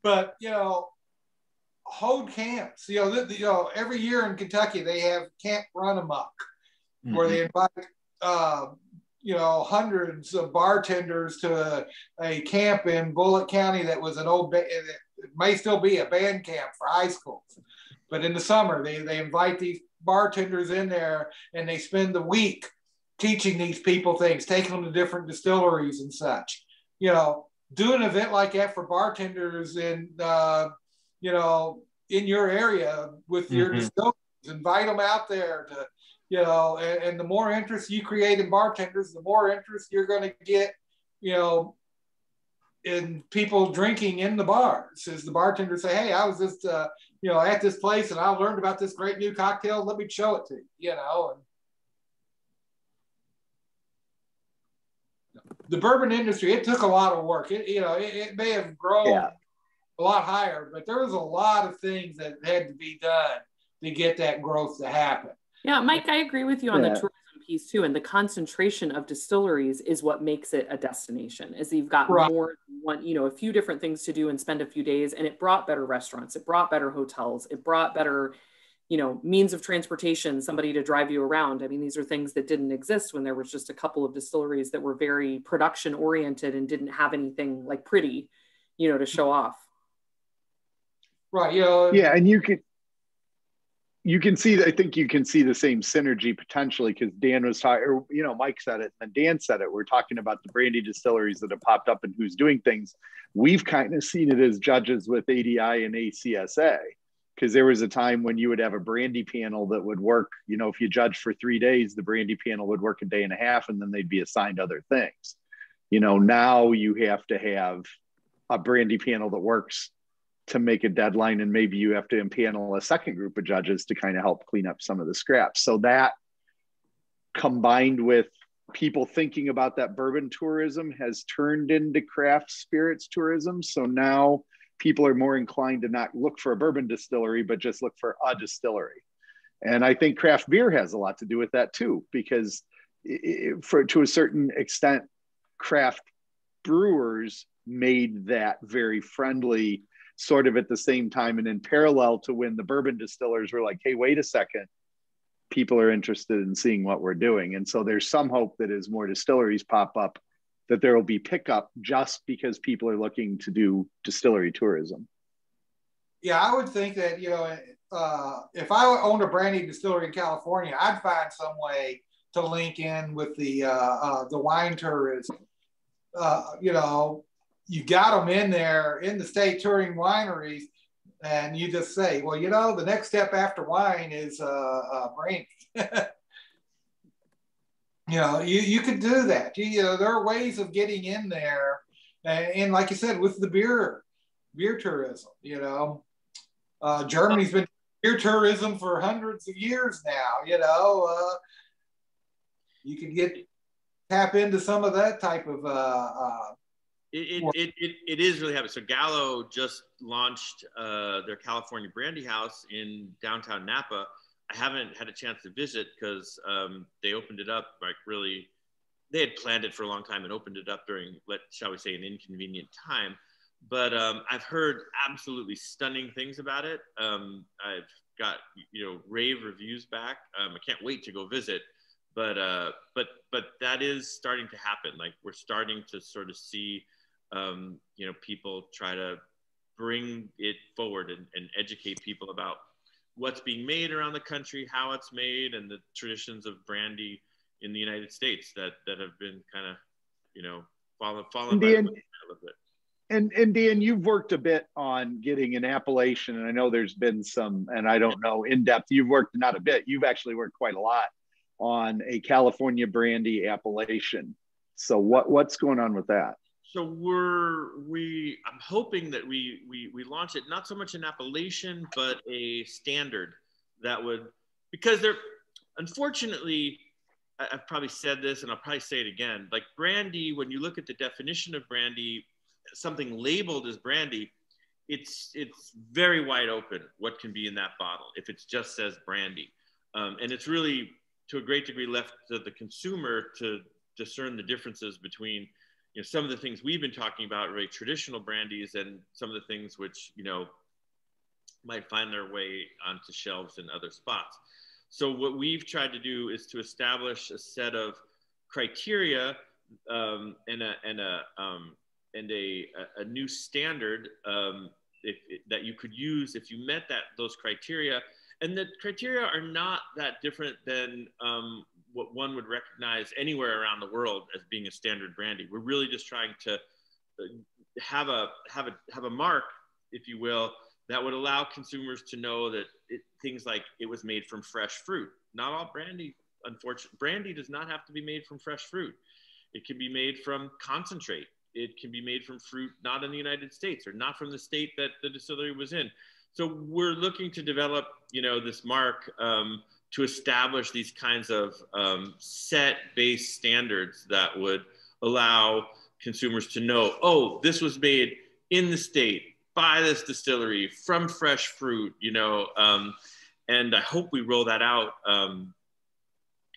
But you know, hold camps. You know, every year in Kentucky they have Camp Run Amok, where they invite you know, hundreds of bartenders to a camp in Bullitt County that was an old, it may still be a band camp for high schools. But in the summer, they invite these bartenders in there and they spend the week teaching these people things, taking them to different distilleries and such. You know, do an event like that for bartenders in, you know, in your area with your distilleries. Invite them out there to, you know, and the more interest you create in bartenders, the more interest you're going to get, you know, in people drinking in the bars. As the bartenders say, hey, I was just, you know, at this place and I learned about this great new cocktail. Let me show it to you, you know. And the bourbon industry, it took a lot of work. It may have grown a lot higher, but there was a lot of things that had to be done to get that growth to happen. Yeah, Mike, I agree with you on the tourism piece too. And the concentration of distilleries is what makes it a destination, is you've got more than one, you know, a few different things to do and spend a few days. And it brought better restaurants, it brought better hotels, it brought better, you know, means of transportation, somebody to drive you around. I mean, these are things that didn't exist when there was just a couple of distilleries that were very production oriented and didn't have anything like pretty, you know, to show off. Right. You know, yeah. And you can see, I think you can see the same synergy potentially, because Dan was talking, or, you know, Mike said it and Dan said it. We're talking about the brandy distilleries that have popped up and who's doing things. We've kind of seen it as judges with ADI and ACSA, because there was a time when you would have a brandy panel that would work, you know, if you judged for 3 days, the brandy panel would work a day and a half and then they'd be assigned other things. You know, now you have to have a brandy panel that works to make a deadline, and maybe you have to impanel a second group of judges to kind of help clean up some of the scraps. So that, combined with people thinking about that bourbon tourism, has turned into craft spirits tourism. So now people are more inclined to not look for a bourbon distillery, but just look for a distillery. And I think craft beer has a lot to do with that too, because to a certain extent, craft brewers made that very friendly, sort of at the same time and in parallel to when the bourbon distillers were like, hey, wait a second, people are interested in seeing what we're doing. And so there's some hope that as more distilleries pop up, that there will be pickup just because people are looking to do distillery tourism. Yeah, I would think that, you know, if I owned a brandy distillery in California, I'd find some way to link in with the wine tourism. You know, you got them in there in the state touring wineries, and you just say, well, you know, the next step after wine is brandy. You know, you could do that. You know, there are ways of getting in there, and like you said, with the beer tourism. You know, Germany's been beer tourism for hundreds of years now. You know, you could tap into some of that type of. It is really happy. So Gallo just launched their California Brandy House in downtown Napa. I haven't had a chance to visit because they opened it up like really, they had planned it for a long time and opened it up during, shall we say, an inconvenient time. But I've heard absolutely stunning things about it. I've got, you know, rave reviews back. I can't wait to go visit. But that is starting to happen. Like, we're starting to sort of see, you know, people try to bring it forward and educate people about what's being made around the country, how it's made, and the traditions of brandy in the United States that have been kind of, you know, fallen by the way a little bit. And Dan, you've worked a bit on getting an appellation, and I know there's been some, and I don't know in depth, you've worked not a bit, you've actually worked quite a lot on a California brandy appellation. So what's going on with that? So I'm hoping that we launch it, not so much an appellation, but a standard that would, because unfortunately, I've probably said this and I'll probably say it again, like brandy, when you look at the definition of brandy, something labeled as brandy, it's very wide open what can be in that bottle if it just says brandy. And it's really, to a great degree, left to the consumer to discern the differences between, you know, some of the things we've been talking about, really traditional brandies, and some of the things which, you know, might find their way onto shelves in other spots. So what we've tried to do is to establish a set of criteria and a new standard that you could use if you met those criteria. And the criteria are not that different than what one would recognize anywhere around the world as being a standard brandy. We're really just trying to have a mark, if you will, that would allow consumers to know that things like it was made from fresh fruit. Not all brandy, unfortunately, brandy does not have to be made from fresh fruit. It can be made from concentrate. It can be made from fruit not in the United States or not from the state that the distillery was in. So we're looking to develop, this mark to establish these kinds of set-based standards that would allow consumers to know, oh, this was made in the state by this distillery from fresh fruit, and I hope we roll that out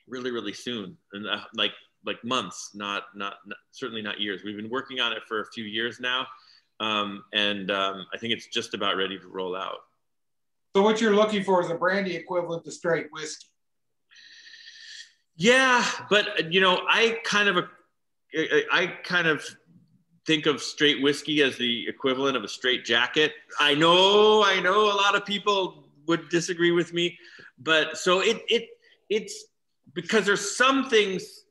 really, really soon, and like months, not certainly not years. We've been working on it for a few years now, and I think it's just about ready to roll out. So what you're looking for is a brandy equivalent to straight whiskey. Yeah, but I kind of think of straight whiskey as the equivalent of a straight jacket. I know a lot of people would disagree with me, but so it's because there's some things.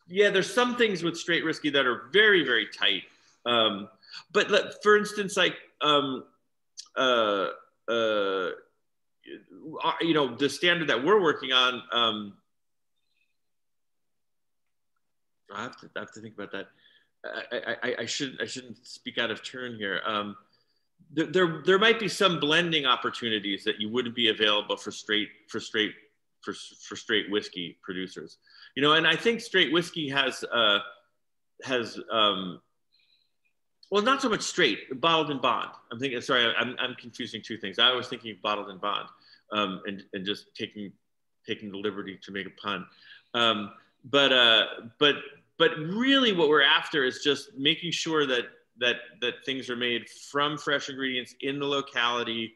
Yeah, there's some things with straight whiskey that are very, very tight. But for instance, like the standard that we're working on. I have to think about that. I shouldn't speak out of turn here. There might be some blending opportunities that you wouldn't be available for straight whiskey producers, and I think straight whiskey has well, not so much straight, bottled and bond. I'm confusing two things. I was thinking of bottled and bond, and just taking the liberty to make a pun. But really what we're after is just making sure that things are made from fresh ingredients in the locality,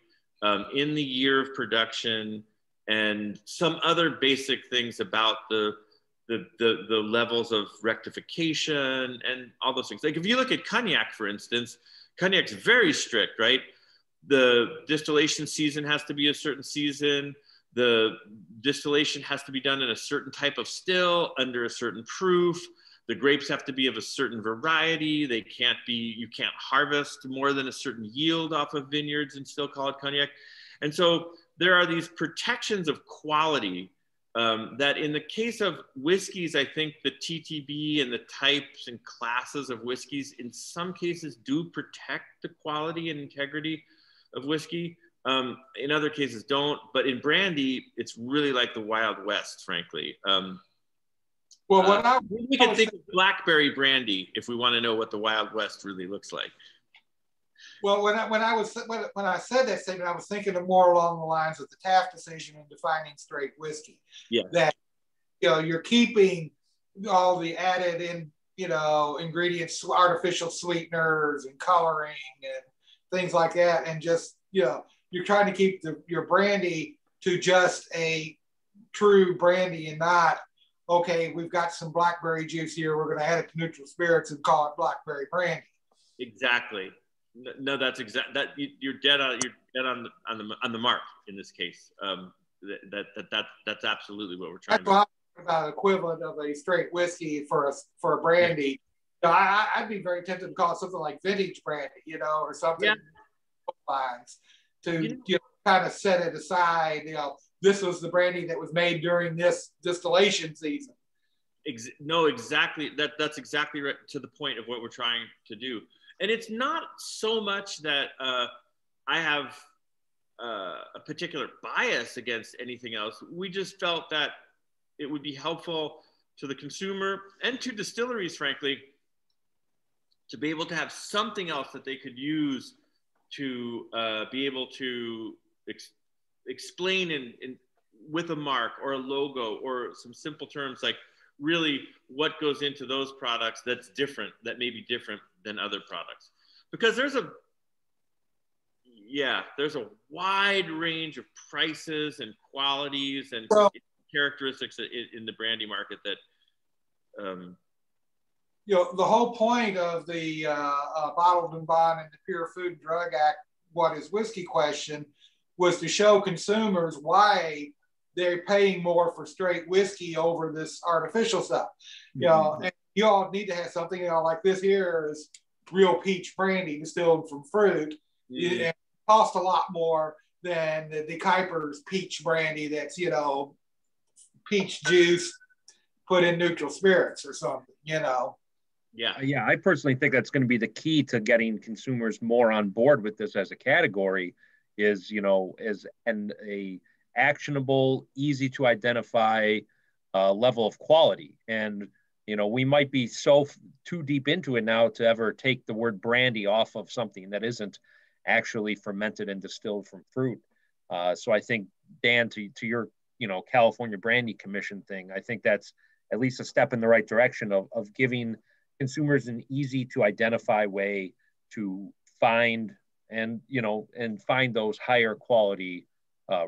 in the year of production, and some other basic things about the levels of rectification and all those things. Like if you look at cognac, for instance, cognac's very strict, right? The distillation season has to be a certain season. The distillation has to be done in a certain type of still under a certain proof. The grapes have to be of a certain variety. You can't harvest more than a certain yield off of vineyards and still call it cognac. And so there are these protections of quality that in the case of whiskeys, I think the TTB and the types and classes of whiskeys in some cases do protect the quality and integrity of whiskey. In other cases don't, but in brandy, it's really like the Wild West, frankly. We can think of Blackberry Brandy if we want to know what the Wild West really looks like. Well, when I said that statement, I was thinking of more along the lines of the Taft decision in defining straight whiskey. Yeah. That you're keeping all the added ingredients, artificial sweeteners and coloring and things like that, and just you're trying to keep your brandy to just a true brandy and not, okay, we've got some blackberry juice here, we're going to add it to neutral spirits and call it Blackberry Brandy. Exactly. No, that's you're dead on the mark in this case. That's absolutely what we're trying to do. That's about equivalent of a straight whiskey for a brandy. Yeah. I'd be very tempted to call it something like vintage brandy, or something. Yeah. To kind of set it aside. This was the brandy that was made during this distillation season. No, exactly. That's exactly right to the point of what we're trying to do. And it's not so much that I have a particular bias against anything else. We just felt that it would be helpful to the consumer and to distilleries, frankly, to be able to have something else that they could use to be able to explain with a mark or a logo or some simple terms, like really what goes into those products that's different, that may be different than other products. Because there's a wide range of prices and qualities and characteristics in the brandy market that the whole point of the Bottled and Bond and the Pure Food and Drug Act, what is whiskey question, was to show consumers why they're paying more for straight whiskey over this artificial stuff. And you all need to have something, like this here is real peach brandy distilled from fruit. It costs a lot more than the Kuiper's peach brandy that's, you know, peach juice put in neutral spirits or something, you know. Yeah, I personally think that's going to be the key to getting consumers more on board with this as a category is, you know, as a actionable, easy to identify level of quality. And, you know, we might be too deep into it now to ever take the word brandy off of something that isn't actually fermented and distilled from fruit. So I think, Dan, to your, you know, California Brandy Commission thing, I think that's at least a step in the right direction of giving consumers an easy to identify way to find and, you know, and find those higher quality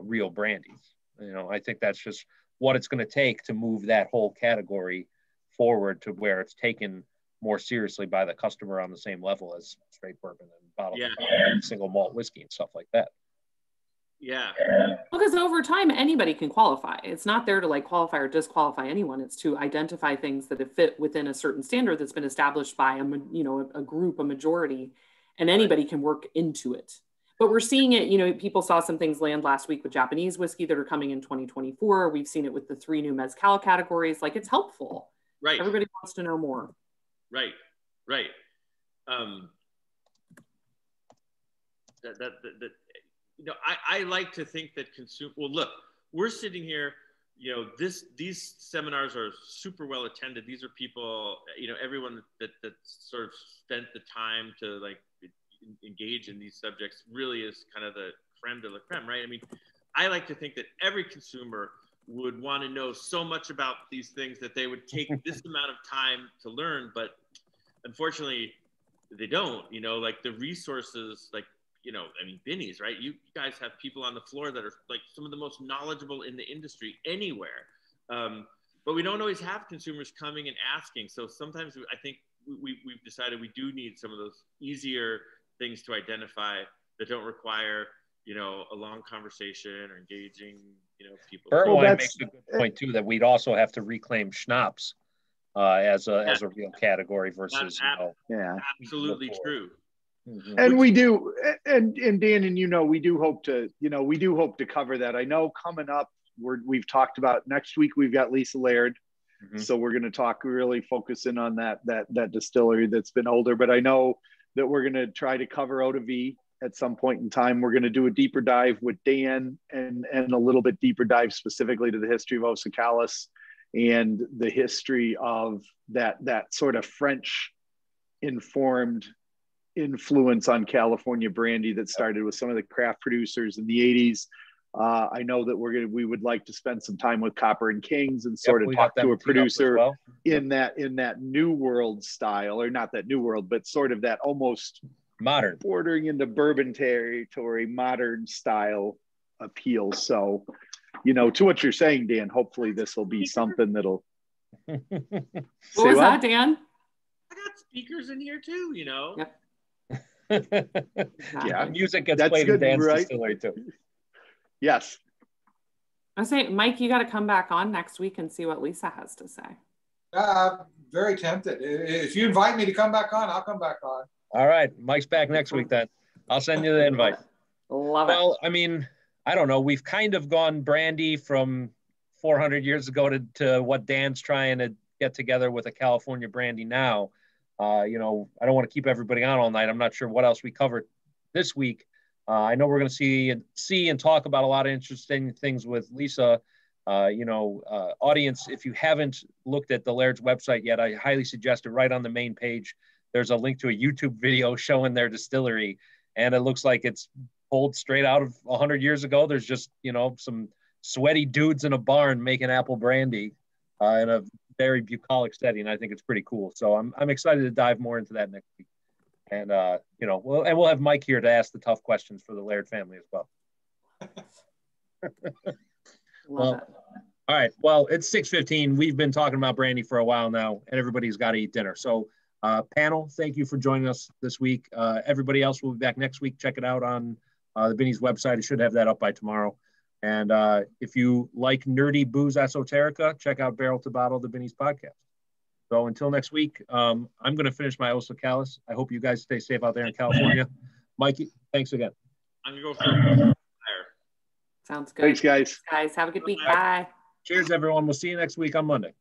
real brandies. You know, I think that's just what it's going to take to move that whole category forward to where it's taken more seriously by the customer on the same level as straight bourbon and bottled and single malt whiskey and stuff like that. Yeah. Because over time, anybody can qualify. It's not there to like qualify or disqualify anyone. It's to identify things that have fit within a certain standard that's been established by a group, a majority, and anybody can work into it. But we're seeing it, you know, people saw some things land last week with Japanese whiskey that are coming in 2024. We've seen it with the 3 new mezcal categories. Like, it's helpful. Right. Everybody wants to know more. Right. You know, I like to think that well, look, we're sitting here, you know, these seminars are super well attended. These are people, you know, everyone that sort of spent the time to like engage in these subjects really is kind of the creme de la creme, right? I mean, I like to think that every consumer would want to know so much about these things that they would take this amount of time to learn, but unfortunately they don't, you know, like the resources, like, you know, I mean, Binny's, right? You guys have people on the floor that are like some of the most knowledgeable in the industry anywhere. But we don't always have consumers coming and asking. So sometimes I think we've decided we do need some of those easier things to identify that don't require, you know, a long conversation or engaging, you know, people. Well, makes a good point too, that we'd also have to reclaim schnapps as a real category versus, absolutely true. Mm-hmm. And we do, and Dan, and you know, we do hope to cover that. I know coming up, we've talked about next week. We've got Lisa Laird, so we're going to talk really focusing on that distillery that's been older. But I know that we're going to try to cover Eau de Vie at some point in time. We're going to do a deeper dive with Dan and a little bit deeper dive specifically to the history of Osocalis and the history of that sort of French informed influence on California brandy that started with some of the craft producers in the 80s. I know that we would like to spend some time with Copper and Kings and sort of talk to a producer in that new world style, or not that new world, but sort of that almost modern, bordering into bourbon territory, modern style appeal. So, you know, to what you're saying, Dan, hopefully this will be something that'll. What was that, Dan? I got speakers in here too, you know. Yep. Yeah, music gets played in Dan's distillery too. Yes. I say, Mike, you got to come back on next week and see what Lisa has to say. Very tempted. If you invite me to come back on, I'll come back on. All right, Mike's back next week then. I'll send you the invite. Love it. Well, I mean, I don't know. We've kind of gone brandy from 400 years ago to what Dan's trying to get together with a California brandy now. You know, I don't want to keep everybody on all night. I'm not sure what else we covered this week. I know we're going to see and talk about a lot of interesting things with Lisa. Audience, if you haven't looked at the Laird's website yet, I highly suggest it. Right on the main page, there's a link to a YouTube video showing their distillery, and it looks like it's pulled straight out of 100 years ago. There's just, you know, some sweaty dudes in a barn making apple brandy in a very bucolic setting. I think it's pretty cool. So I'm excited to dive more into that next week. And, we'll have Mike here to ask the tough questions for the Laird family as well. All right. Well, it's 6:15. We've been talking about brandy for a while now, and everybody's got to eat dinner. So panel, thank you for joining us this week. Everybody else will be back next week. Check it out on the Binny's website. I should have that up by tomorrow. And if you like nerdy booze esoterica, check out Barrel to Bottle, the Binny's podcast. So until next week, I'm going to finish my Osocalis. I hope you guys stay safe out there in California. Mikey, thanks again. I'm gonna go for a higher. Sounds good. Thanks, guys. Guys, have a good week. Bye. Cheers, everyone. We'll see you next week on Monday.